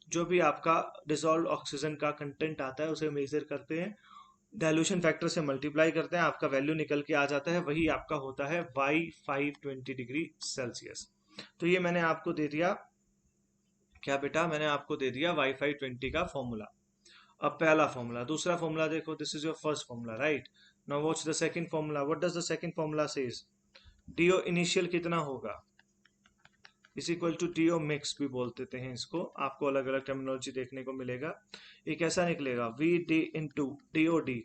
जो भी आपका डिसॉल्व ऑक्सीजन का कंटेंट आता है उसे मेजर करते हैं, डाइल्यूशन फैक्टर से मल्टीप्लाई करते हैं, आपका वैल्यू निकल के आ जाता है, वही आपका होता है Y520 डिग्री सेल्सियस। तो ये मैंने आपको दे दिया क्या बेटा? मैंने आपको दे दिया Y520 का फॉर्मूला। अब पहला फॉर्मूला, दूसरा फॉर्मूला देखो, this is your first formula, right? Now what's the second formula? What does the second formula says? DO initial कितना होगा? Is equal to DO mix भी बोल देते हैं इसको, आपको अलग अलग टर्मिनोलॉजी देखने को मिलेगा। एक ऐसा निकलेगा VD into DOD,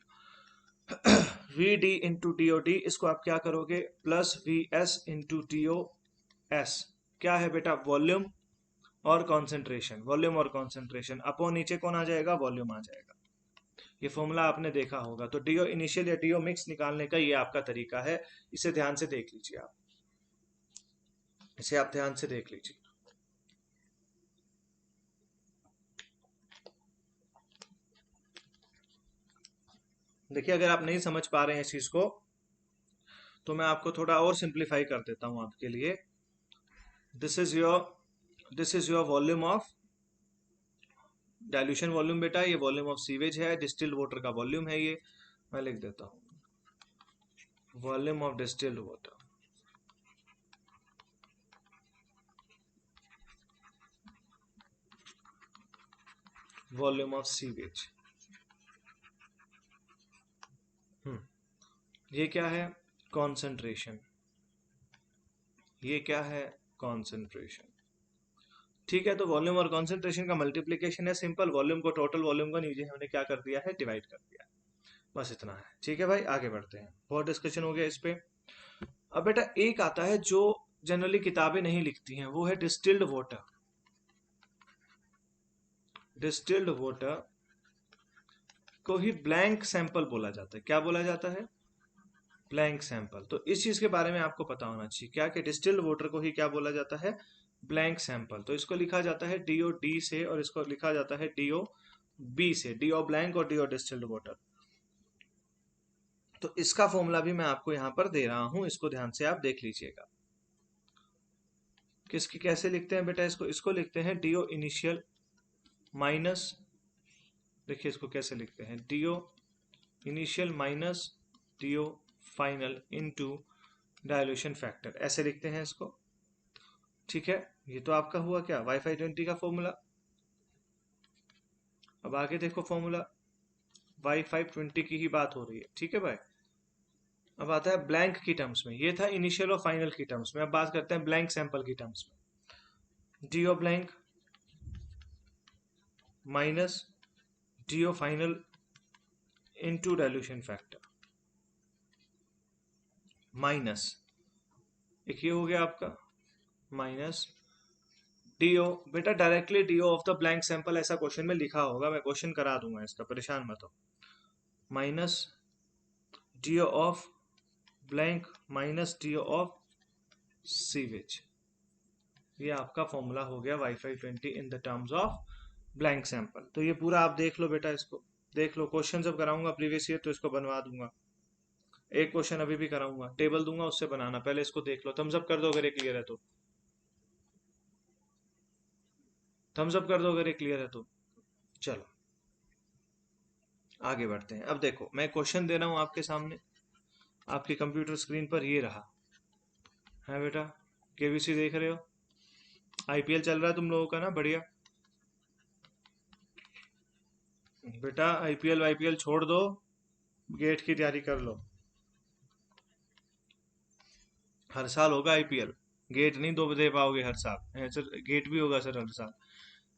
VD into DOD, इसको आप क्या करोगे? Plus VS into DO S क्या है बेटा, वॉल्यूम और कॉन्सेंट्रेशन, वॉल्यूम और कॉन्सेंट्रेशन अपॉन नीचे कौन आ जाएगा, वॉल्यूम आ जाएगा। ये फॉर्मूला आपने देखा होगा। तो डीओ इनिशियल या डीओ मिक्स निकालने का ये आपका तरीका है। इसे ध्यान से देख लीजिए आप, इसे आप ध्यान से देख लीजिए। देखिए अगर आप नहीं समझ पा रहे हैं इस चीज को, तो मैं आपको थोड़ा और सिंप्लीफाई कर देता हूं आपके लिए। This is your this is your volume of dilution volume बेटा, ये वॉल्यूम ऑफ सीवेज है, डिस्टिल्ड वाटर का वॉल्यूम है ये। मैं लिख देता हूं volume of distilled water, volume of sewage. ये क्या है, कॉन्सेंट्रेशन। ये क्या है, कॉन्सेंट्रेशन। ठीक है, तो वॉल्यूम और कॉन्सेंट्रेशन का मल्टीप्लीकेशन है सिंपल, वॉल्यूम को टोटल वॉल्यूम का नीचे हमने क्या कर दिया है, डिवाइड कर दिया। बस इतना है। ठीक है भाई, आगे बढ़ते हैं, बहुत डिस्कशन हो गया इस पे। अब बेटा एक आता है जो जनरली किताबें नहीं लिखती हैं, वो है डिस्टिल्ड वाटर। डिस्टिल्ड वाटर को ही ब्लैंक सैंपल बोला जाता है। क्या बोला जाता है, ब्लैंक सैंपल। तो इस चीज के बारे में आपको पता होना चाहिए क्या, कि डिस्टिल्ड वाटर को ही क्या बोला जाता है, ब्लैंक सैंपल। तो इसको लिखा जाता है डीओ डी से, और इसको लिखा जाता है डीओ बी से, डीओ ब्लैंक और डीओ डिस्टिल्ड वाटर। तो इसका फॉर्मूला भी मैं आपको यहां पर दे रहा हूं, इसको ध्यान से आप देख लीजिएगा। किसकी कैसे लिखते हैं बेटा, इसको इसको लिखते हैं डीओ इनिशियल माइनस, देखिए इसको कैसे लिखते हैं, DO initial minus DO final into dilution factor, ऐसे लिखते हैं इसको। ठीक है, ये तो आपका हुआ क्या, वाईफाई 20 का फॉर्मूला। अब आगे देखो फॉर्मूला, वाईफाई 20 की ही बात हो रही है। ठीक है भाई, अब आता है ब्लैंक की टर्म्स में, ये था इनिशियल और फाइनल की टर्म्स में। अब बात करते हैं ब्लैंक सैंपल की टर्म्स में, DO blank minus DO final into dilution factor, minus एक ये हो गया आपका, माइनस डीओ। बेटा directly DO of the blank sample ऐसा क्वेश्चन में लिखा होगा, मैं क्वेश्चन करा दूंगा इसका, परेशान मत हो। Minus DO of blank minus DO of sewage, ये आपका फॉर्मूला हो गया Y five 20 in the terms of blank sample. तो ये पूरा आप देख लो बेटा, इसको देख लो, क्वेश्चन जब कराऊंगा प्रीवियस ईयर तो इसको बनवा दूंगा। एक क्वेश्चन अभी भी कराऊंगा, टेबल दूंगा उससे बनाना, पहले इसको देख लो। थम्स अप कर दो अगर ये क्लियर है तो, थम्स अप कर दो अगर ये क्लियर है तो। चलो आगे बढ़ते हैं। अब देखो मैं क्वेश्चन दे रहा हूं आपके सामने, आपकी कंप्यूटर स्क्रीन पर ये रहा है बेटा, केबीसी देख रहे हो, आईपीएल चल रहा है तुम लोगों का ना, बढ़िया। बेटा आईपीएल वाईपीएल छोड़ दो, गेट की तैयारी कर लो। हर साल होगा आईपीएल, गेट नहीं दो दे पाओगे हर साल, सर गेट भी होगा सर हर साल।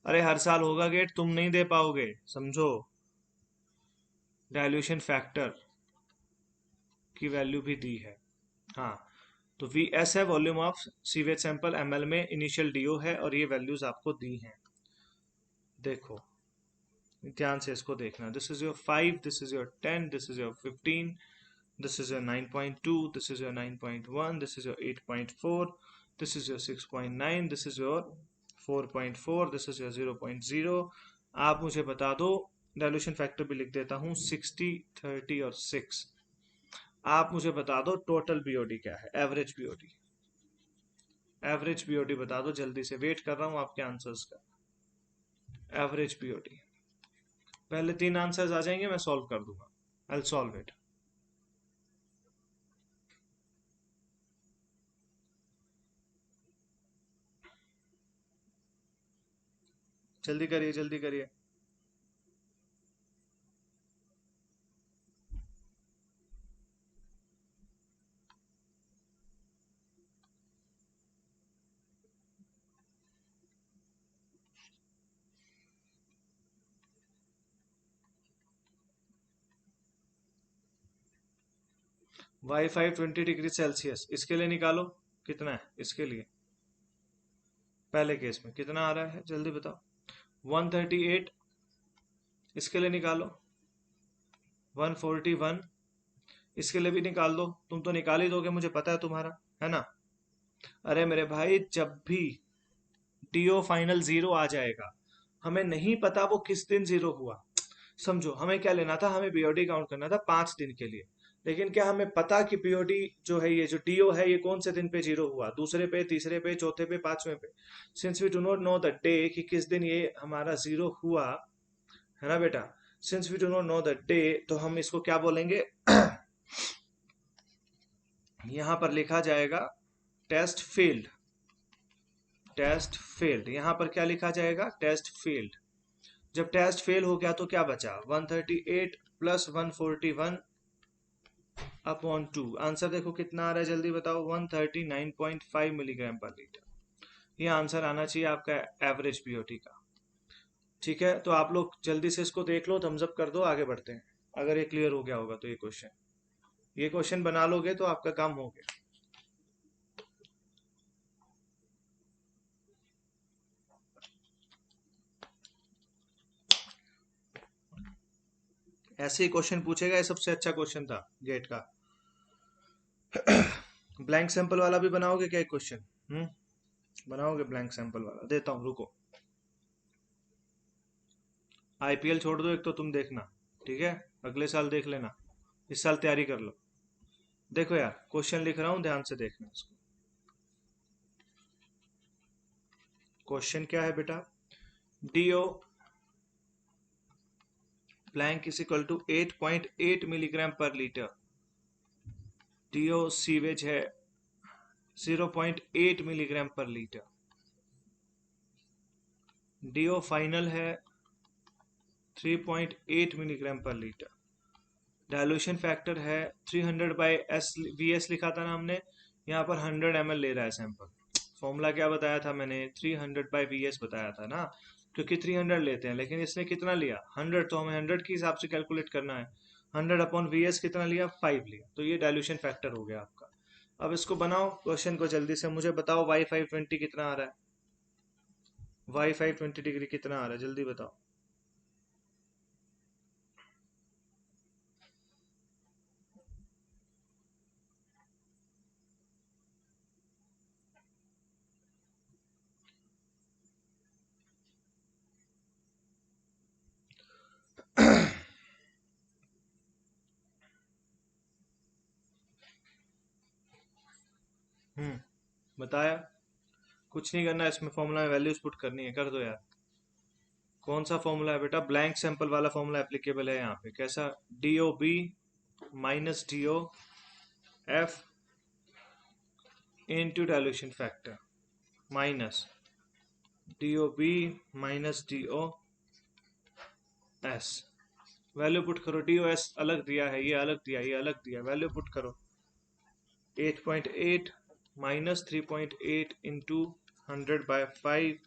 अरे हर साल होगा गेट, तुम नहीं दे पाओगे, समझो। डाइल्यूशन फैक्टर की वैल्यू भी दी है। हाँ, तो वी एस है volume of sewage sample, ML में इनिशियल डीओ है, और ये वैल्यूज आपको दी हैं। देखो ध्यान से इसको देखना, this is your 5, this is your 10, this is your 15, this is your 9.2, this is your 9.1, this is your 8.4, this is your 6.9, this is your 4.4, this is your 0.0। आप मुझे बता दो, डाइल्यूशन फैक्टर भी लिख देता हूँ 60, 30 और 6। आप मुझे बता दो टोटल बीओडी क्या है, एवरेज बीओडी, एवरेज बीओडी बता दो जल्दी से, वेट कर रहा हूँ आपके आंसर्स का। एवरेज बीओडी, पहले 3 आंसर्स आ जाएंगे, मैं सॉल्व कर दूंगा, आई सॉल्व इट। जल्दी करिए जल्दी करिए। वाई फाई 20 डिग्री सेल्सियस, इसके लिए निकालो कितना है इसके लिए। पहले केस में कितना आ रहा है जल्दी बताओ। 138, इसके लिए निकालो। 141, इसके लिए भी निकाल दो। तुम तो निकाल ही दोगे, मुझे पता है तुम्हारा, है ना। अरे मेरे भाई, जब भी डीओ फाइनल जीरो आ जाएगा, हमें नहीं पता वो किस दिन जीरो हुआ। समझो, हमें क्या लेना था, हमें बीओडी काउंट करना था 5 दिन के लिए। लेकिन क्या हमें पता कि बीओडी जो है, ये जो डीओ है, ये कौन से दिन पे जीरो हुआ, दूसरे पे, तीसरे पे, चौथे पे, पांचवें पे। Since we do not know the day कि किस दिन ये हमारा जीरो हुआ, है ना बेटा। Since we do not know the day, तो हम इसको क्या बोलेंगे यहां पर लिखा जाएगा टेस्ट फेल्ड। टेस्ट फेल्ड, यहां पर क्या लिखा जाएगा, टेस्ट फेल्ड। जब टेस्ट फेल हो गया तो क्या बचा, 138 प्लस 141 अपॉन 2। आंसर देखो कितना आ रहा है जल्दी बताओ, 139.5 मिलीग्राम पर लीटर। ये आंसर आना चाहिए आपका एवरेज बीओटी का। ठीक है, तो आप लोग जल्दी से इसको देख लो, थम्स अप कर दो, आगे बढ़ते हैं। अगर ये क्लियर हो गया होगा तो ये क्वेश्चन बना लोगे तो आपका काम हो गया। ऐसे ही क्वेश्चन पूछेगा, ये सबसे अच्छा क्वेश्चन था गेट का। ब्लैंक सैंपल वाला भी बनाओगे क्या एक क्वेश्चन? बनाओगे ब्लैंक सैंपल वाला, देता हूं रुको। आईपीएल छोड़ दो एक तो तुम देखना, ठीक है, अगले साल देख लेना, इस साल तैयारी कर लो। देखो यार, क्वेश्चन लिख रहा हूं, ध्यान से देखना इसको। क्वेश्चन क्या है बेटा, DO blank is equal to 8.8 milligram per litre. DO sewage है 0.8 milligram per litre. Do final है 3.8 milligram per litre. Dilution factor है 300 बाई एस वी एस लिखा था ना हमने, यहाँ पर 100 ml ले रहा है सैंपल। फॉर्मूला क्या बताया था मैंने, 300 बाई वी एस बताया था ना, क्योंकि 300 लेते हैं, लेकिन इसने कितना लिया 100, तो हमें 100 के हिसाब से कैलकुलेट करना है। 100 अपॉन वी एस कितना लिया, 5 लिया, तो ये डायल्यूशन फैक्टर हो गया आपका। अब इसको बनाओ क्वेश्चन को, जल्दी से मुझे बताओ वाई 520 कितना आ रहा है, वाई 520 डिग्री कितना आ रहा है जल्दी बताओ। बताया, कुछ नहीं करना, इसमें फॉर्मूला में वैल्यूज पुट करनी है, कर दो यार। कौन सा फॉर्मूला है बेटा, ब्लैंक सैंपल वाला फॉर्मूला एप्लीकेबल है यहाँ पे। कैसा, D O B minus D O F into dilution factor minus D O B minus D O S. Value put करो, डी ओ एस अलग दिया है, ये अलग दिया, ये अलग दिया, वैल्यू पुट करो। 8.8 माइनस 3.8 इंटू 100/5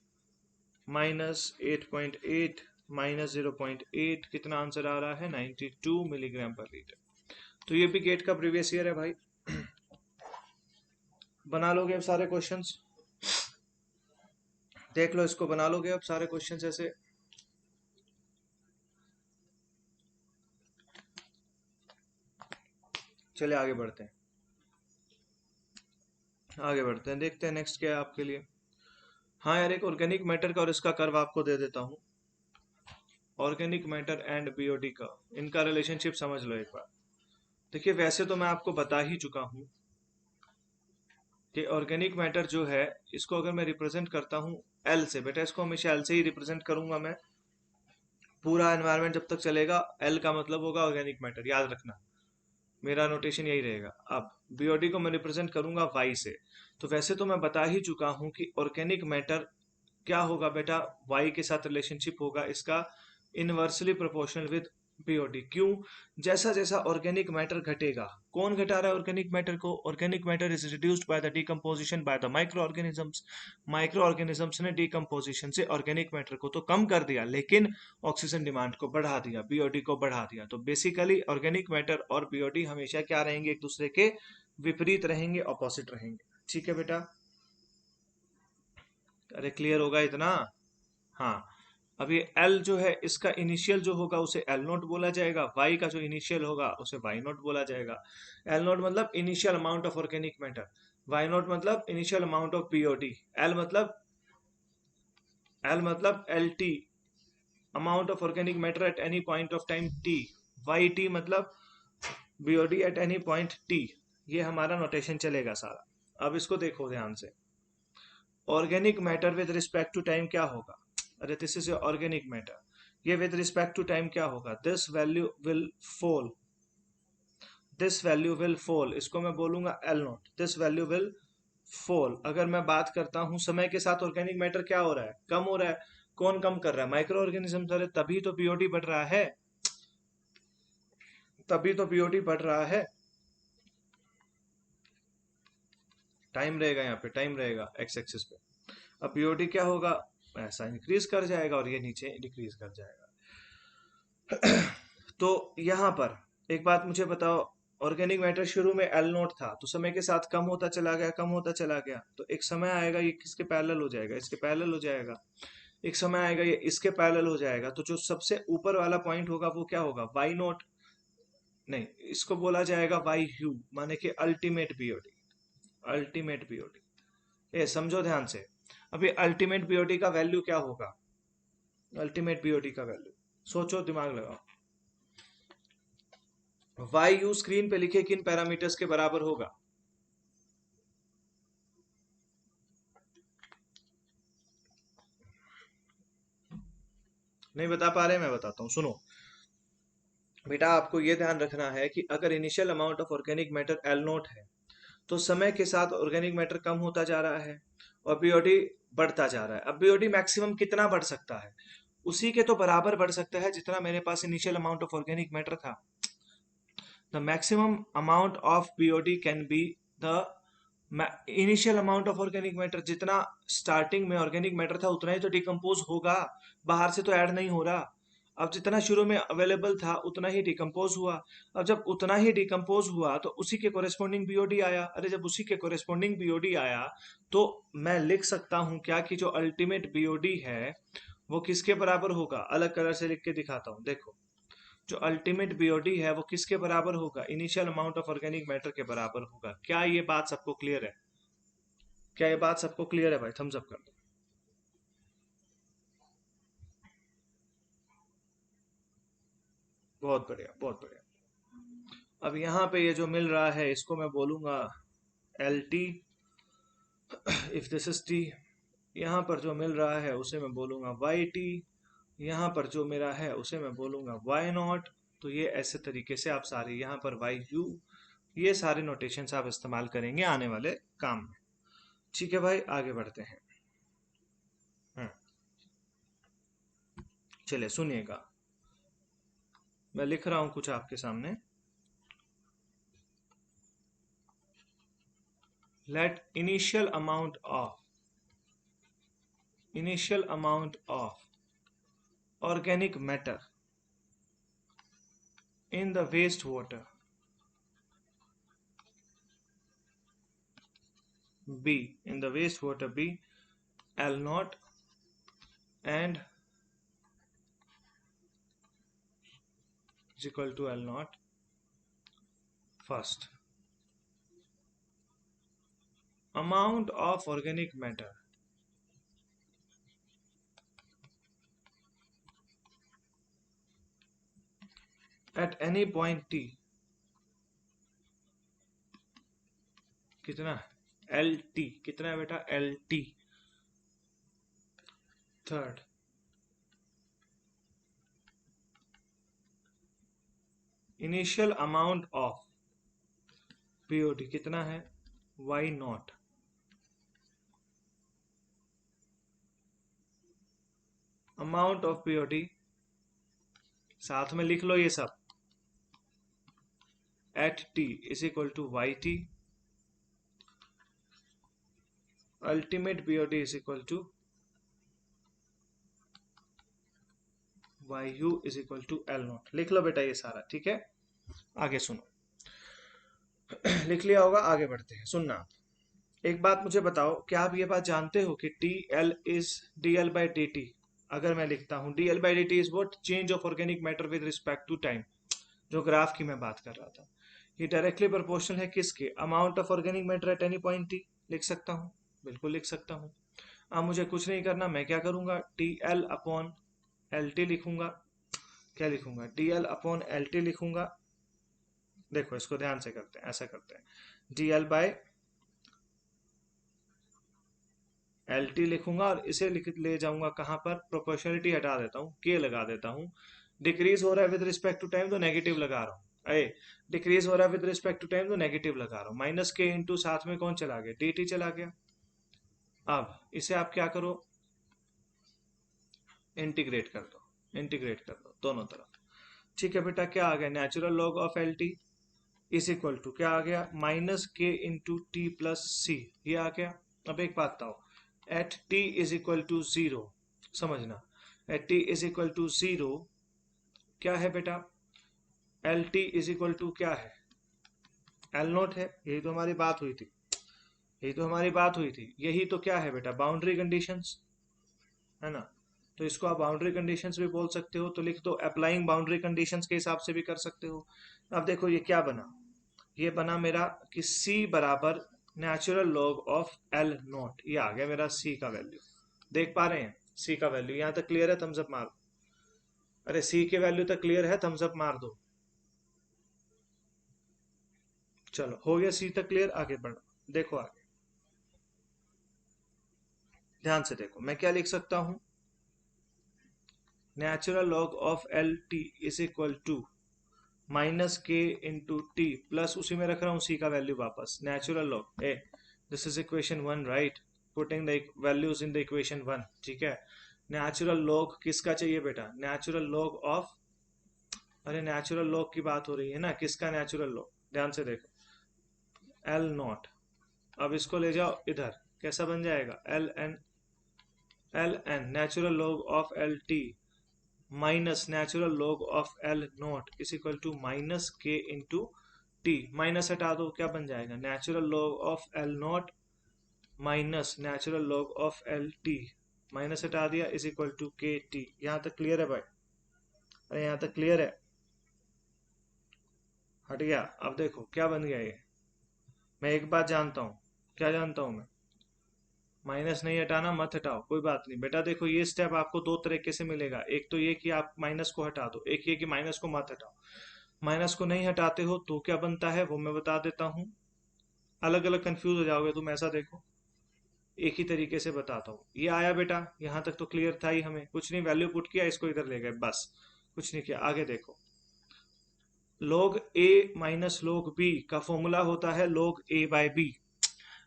माइनस 8.8 माइनस 0.8, कितना आंसर आ रहा है, 92 मिलीग्राम पर लीटर। तो ये भी गेट का प्रीवियस ईयर है भाई। बना लोगे अब सारे क्वेश्चंस, देख लो इसको, बना लोगे अब सारे क्वेश्चंस ऐसे। चलिए आगे बढ़ते हैं, आगे बढ़ते हैं, देखते हैं नेक्स्ट क्या है आपके लिए। हाँ यार, एक ऑर्गेनिक मैटर का और इसका कर्व आपको दे देता हूँ। ऑर्गेनिक मैटर एंड बीओडी का, इनका रिलेशनशिप समझ लो एक बार। देखिए, वैसे तो मैं आपको बता ही चुका हूँ कि ऑर्गेनिक मैटर जो है, इसको अगर मैं रिप्रेजेंट करता हूँ एल से, बेटा इसको हमेशा एल से ही रिप्रेजेंट करूंगा मैं। पूरा एनवायरनमेंट जब तक चलेगा, एल का मतलब होगा ऑर्गेनिक मैटर, याद रखना, मेरा नोटेशन यही रहेगा। अब बीओडी को मैं रिप्रेजेंट करूंगा वाई से। तो वैसे तो मैं बता ही चुका हूं कि ऑर्गेनिक मैटर क्या होगा बेटा, वाई के साथ रिलेशनशिप होगा इसका इनवर्सली प्रोपोर्शनल विद बीओडी। क्यों, जैसा जैसा ऑर्गेनिक मैटर घटेगा, कौन घटा रहा है ऑर्गेनिक मैटर को, organic matter is reduced by the decomposition by the micro organisms. Micro organisms ने डिकम्पोजिशन से ऑर्गेनिक मैटर को तो कम कर दिया, लेकिन ऑक्सीजन डिमांड को बढ़ा दिया, बीओडी को बढ़ा दिया। तो बेसिकली ऑर्गेनिक मैटर और बीओडी हमेशा क्या रहेंगे, एक दूसरे के विपरीत रहेंगे, ऑपोजिट रहेंगे। ठीक है बेटा, अरे क्लियर होगा इतना? हाँ। अब ये L जो है इसका इनिशियल जो होगा उसे L नोट बोला जाएगा, Y का जो इनिशियल होगा उसे Y नोट बोला जाएगा। L नोट मतलब initial amount of organic matter, Y naught मतलब initial amount of BOD, L मतलब LT, amount of organic matter at any point of time T, YT मतलब BOD at any point T। ये हमारा notation चलेगा सारा। अब इसको देखो ध्यान से, organic matter with respect to time क्या होगा? अरे दिस इज ऑर्गेनिक मैटर, ये विद रिस्पेक्ट टू टाइम क्या होगा? This value will fall, this value will fall, इसको मैं बोलूंगा L nought, this value will fall. अगर मैं बात करता हूं समय के साथ ऑर्गेनिक मैटर क्या हो रहा है? कम हो रहा है। कौन कम कर रहा है? Micro organism. सर तभी तो पीओडी बढ़ रहा है, तभी तो पीओडी बढ़ रहा है। टाइम रहेगा यहाँ पे, टाइम रहेगा एक्स एक्सिस पे। अब पीओडी क्या होगा? ऐसा इंक्रीज कर जाएगा और ये नीचे डिक्रीज कर जाएगा। तो यहाँ पर एक बात मुझे बताओ, ऑर्गेनिक मैटर शुरू में एल नोट था तो समय के साथ कम होता चला गया, कम होता चला गया, तो एक समय आएगा ये किसके पैरेलल हो जाएगा? इसके पैरेलल हो जाएगा। एक समय आएगा ये इसके पैरेलल हो जाएगा, तो जो सबसे ऊपर वाला पॉइंट होगा वो क्या होगा? वाई नोट नहीं, इसको बोला जाएगा वाई यू, माने कि अल्टीमेट बीओडी, अल्टीमेट बीओडी। ये समझो ध्यान से। अभी अल्टीमेट बीओडी का वैल्यू क्या होगा? अल्टीमेट बीओडी का वैल्यू सोचो, दिमाग लगाओ। वाई यू स्क्रीन पे लिखे किन पैरामीटर्स के बराबर होगा? नहीं बता पा रहे? मैं बताता हूं, सुनो बेटा। आपको यह ध्यान रखना है कि अगर initial amount of organic matter L note है तो समय के साथ ऑर्गेनिक मैटर कम होता जा रहा है और बीओडी बढ़ता जा रहा है। अब बीओडी मैक्सिमम कितना बढ़ सकता है? उसी के तो बराबर बढ़ सकता है जितना मेरे पास initial amount of organic matter था। The maximum amount of BOD can be the initial amount of organic matter. जितना स्टार्टिंग में ऑर्गेनिक मैटर था उतना ही तो डिकम्पोज होगा, बाहर से तो ऐड नहीं हो रहा। अब जितना शुरू में अवेलेबल था उतना ही डिकम्पोज हुआ। अब जब उतना ही डिकम्पोज हुआ तो उसी के कोरेस्पोंडिंग बीओडी आया। अरे जब उसी के कोरेस्पोंडिंग बीओडी आया तो मैं लिख सकता हूं क्या कि जो अल्टीमेट बीओडी है वो किसके बराबर होगा? अलग कलर से लिख के दिखाता हूं, देखो। जो अल्टीमेट बीओडी है वो किसके बराबर होगा? Initial amount of organic matter के बराबर होगा। क्या ये बात सबको क्लियर है? क्या ये बात सबको क्लियर है भाई? थम्स अप कर दो। बहुत बढ़िया, बहुत बढ़िया। अब यहाँ पे ये जो मिल रहा है इसको मैं बोलूंगा L T, if this is T. यहाँ पर जो मिल रहा है उसे मैं बोलूंगा वाई टी, यहाँ पर जो मेरा है उसे मैं बोलूंगा वाई नॉट। तो ये ऐसे तरीके से आप सारे यहाँ पर वाई यू, ये सारे नोटेशंस आप इस्तेमाल करेंगे आने वाले काम में। ठीक है भाई, आगे बढ़ते हैं। हम्म, चलिए सुनिएगा, मैं लिख रहा हूं कुछ आपके सामने। Let initial amount of organic matter in the wastewater B, in the wastewater B, L naught and is equal to L naught first. Amount of organic matter at any point T कितना? L T कितना है बेटा? L T. Third, initial amount of BOD कितना है? Y nought. Amount of BOD साथ में लिख लो ये सब, at T is equal to Y T, ultimate BOD is equal to Y U is equal to L nought. लिख लो बेटा ये सारा, ठीक है? आगे सुनो। लिख लिया होगा, आगे बढ़ते हैं, सुनना। एक बात मुझे बताओ, क्या आप ये बात जानते हो कि T L is D L by D T? अगर मैं लिखता हूँ D L by D T is what, change of organic matter with respect to time, जो ग्राफ की मैं बात कर रहा था, ये डायरेक्टली प्रोपोर्शनल है किसके, amount of organic matter at any point T. लिख सकता हूँ, बिल्कुल लिख सकता हूँ। अब मुझे कुछ नहीं करना, मैं क्या करूंगा, T L upon L T लिखूंगा। क्या लिखूंगा, D L upon L T लिखूंगा। देखो इसको ध्यान से करते हैं, ऐसा करते हैं, D L by L T लिखूंगा और इसे लिख ले जाऊंगा कहां पर, प्रोपोर्शनलिटी हटा देता हूँ, के लगा देता हूँ। डिक्रीज हो रहा है विद रिस्पेक्ट टू टाइम तो नेगेटिव लगा रहा हूँ, अरे डिक्रीज हो रहा है विद रिस्पेक्ट टू टाइम तो नेगेटिव लगा रहा हूँ। माइनस के इंटू साथ में कौन चला गया, डी टी चला गया। अब इसे आप क्या करो, इंटीग्रेट कर दो, इंटीग्रेट कर दो दोनों तरफ। ठीक है बेटा, क्या आ गया, natural log of L T is equal to क्या आ गया, minus K into T plus सी, ये आ गया। अब एक बात बताओ, at T is equal to zero, समझना, at T is equal to zero क्या है बेटा, L T is equal to क्या है, एल नोट है, यही तो हमारी बात हुई थी, यही तो हमारी बात हुई थी, यही तो क्या है बेटा, बाउंड्री कंडीशंस, है ना। तो इसको आप बाउंड्री कंडीशंस भी बोल सकते हो, तो लिख दो अप्लाइंग बाउंड्री कंडीशंस के हिसाब से भी कर सकते हो। अब देखो ये क्या बना, ये बना मेरा कि c बराबर natural log of L not, ये आ गया मेरा c का वैल्यू। देख पा रहे हैं c का वैल्यू, यहां तक क्लियर है, थम्स अप मार दो। अरे c के वैल्यू तक क्लियर है, थम्स अप मार दो। चलो हो गया c तक क्लियर, आगे बढ़ो, देखो आगे, ध्यान से देखो, मैं क्या लिख सकता हूं, natural log of L T is equal to minus K into T plus, उसी में रख रहा हूँ सी का वैल्यू वापस, natural log A, this is equation one right, putting the values in the equation one, ठीक है। नेचुरल लॉग किसका चाहिए बेटा, नेचुरल लॉग ऑफ, अरे नेचुरल लॉग की बात हो रही है ना, किसका नेचुरल लॉग, ध्यान से देखो, एल नॉट। अब इसको ले जाओ इधर, कैसा बन जाएगा, L N, L N natural log of L T minus natural log of L nought is equal to minus K into T, minus हटा दो, क्या बन जाएगा, natural log of L nought minus natural log of L T, minus हटा दिया, is equal to K T. यहां तक clear है भाई, अरे यहां तक क्लियर है, हट गया। अब देखो क्या बन गया ये, मैं एक बात जानता हूँ, क्या जानता हूँ मैं, माइनस नहीं हटाना, मत हटाओ, कोई बात नहीं बेटा। देखो ये स्टेप आपको दो तरीके से मिलेगा, एक तो ये कि आप माइनस को हटा दो, एक ये कि माइनस को मत हटाओ। माइनस को नहीं हटाते हो तो क्या बनता है वो मैं बता देता हूँ, अलग अलग कंफ्यूज हो जाओगे तुम, ऐसा देखो, एक ही तरीके से बताता हूँ। ये आया बेटा, यहाँ तक तो क्लियर था ही, हमें कुछ नहीं, वैल्यू पुट किया, इसको इधर ले गए, बस कुछ नहीं किया। आगे देखो, log a minus log b का फॉर्मूला होता है log a by b,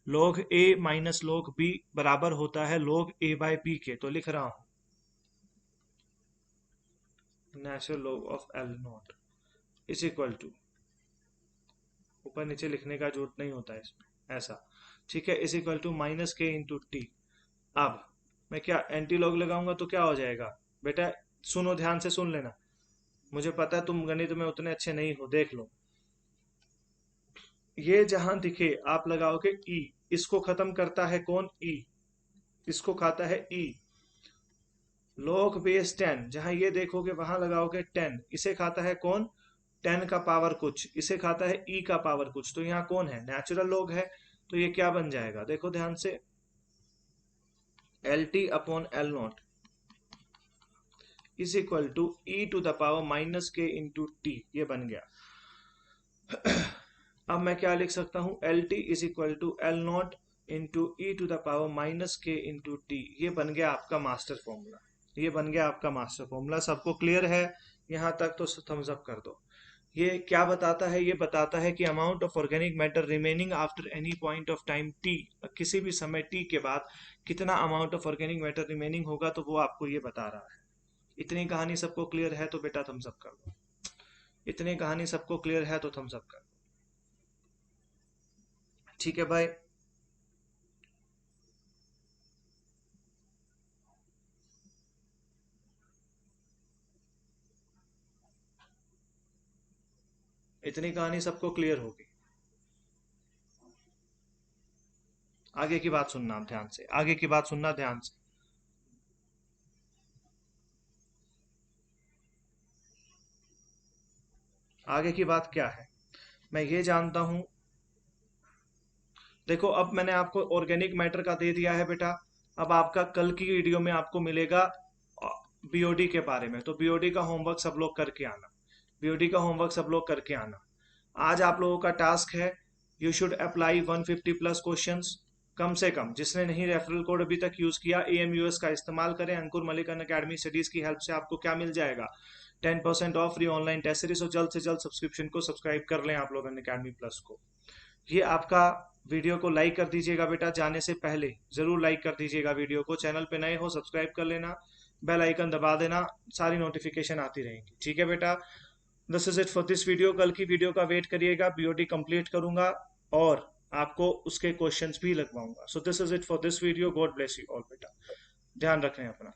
log a minus log b बराबर होता है log a बाय b के, तो लिख रहा हूं natural log of L nought is equal to, ऊपर नीचे लिखने का जरूरत नहीं होता है इसमें, ऐसा, ठीक है, is equal to minus K into T. अब मैं क्या एंटी लॉग लगाऊंगा तो क्या हो जाएगा बेटा, सुनो ध्यान से सुन लेना, मुझे पता है तुम गणित में उतने अच्छे नहीं हो, देख लो, ये जहां दिखे आप लगाओगे ई, इसको खत्म करता है कौन, ई, इसको खाता है ई, log बेस 10 जहां ये देखोगे वहां लगाओगे 10, इसे खाता है कौन, 10 का पावर कुछ, इसे खाता है ई का पावर कुछ, तो यहाँ कौन है, नेचुरल log है। तो ये क्या बन जाएगा, देखो ध्यान से, L T upon L nought is equal to E to the power minus K into T, ये बन गया। अब मैं क्या लिख सकता हूं, L T is equal to L nought into E to the power minus K into T, ये बन गया आपका मास्टर फॉर्मूला, ये बन गया आपका मास्टर फॉर्मूला। सबको क्लियर है यहां तक, तो थम्स अप कर दो। ये क्या बताता है, ये बताता है कि amount of organic matter remaining after any point of time T, किसी भी समय टी के बाद कितना amount of organic matter remaining होगा, तो वो आपको ये बता रहा है। इतनी कहानी सबको क्लियर है तो बेटा थम्स अप कर दो, इतनी कहानी सबको क्लियर है तो थम्स अप कर दो, ठीक है भाई। इतनी कहानी सबको क्लियर होगी। आगे की बात सुनना आप ध्यान से, आगे की बात सुनना ध्यान से। आगे की बात क्या है, मैं ये जानता हूं। देखो अब मैंने आपको ऑर्गेनिक मैटर का दे दिया है बेटा। अब आपका कल की वीडियो में आपको मिलेगा बीओडी के बारे में, तो बीओडी का होमवर्क सब लोग करके आना। बीओडी का होमवर्क सब लोग करके आना। आज आप लोगों का टास्क है, you should apply 150 plus questions कम से कम। जिसने नहीं रेफरल कोड अभी तक यूज किया, AMUS का इस्तेमाल करें। अंकुर मलिकन अकेडमी स्टडीज की हेल्प से आपको क्या मिल जाएगा, 10% off free online test series. और जल्द से जल्द सब्सक्रिप्शन को सब्सक्राइब कर लें आप लोग अकेडमी प्लस को। ये आपका वीडियो को लाइक कर दीजिएगा बेटा, जाने से पहले जरूर लाइक कर दीजिएगा वीडियो को। चैनल पे नए हो सब्सक्राइब कर लेना, बेल आइकन दबा देना, सारी नोटिफिकेशन आती रहेंगी, ठीक है बेटा। This is it for this video. कल की वीडियो का वेट करिएगा, बीओडी कंप्लीट करूंगा और आपको उसके क्वेश्चंस भी लगवाऊंगा। So this is it for this video. God bless you all बेटा, ध्यान रखें अपना।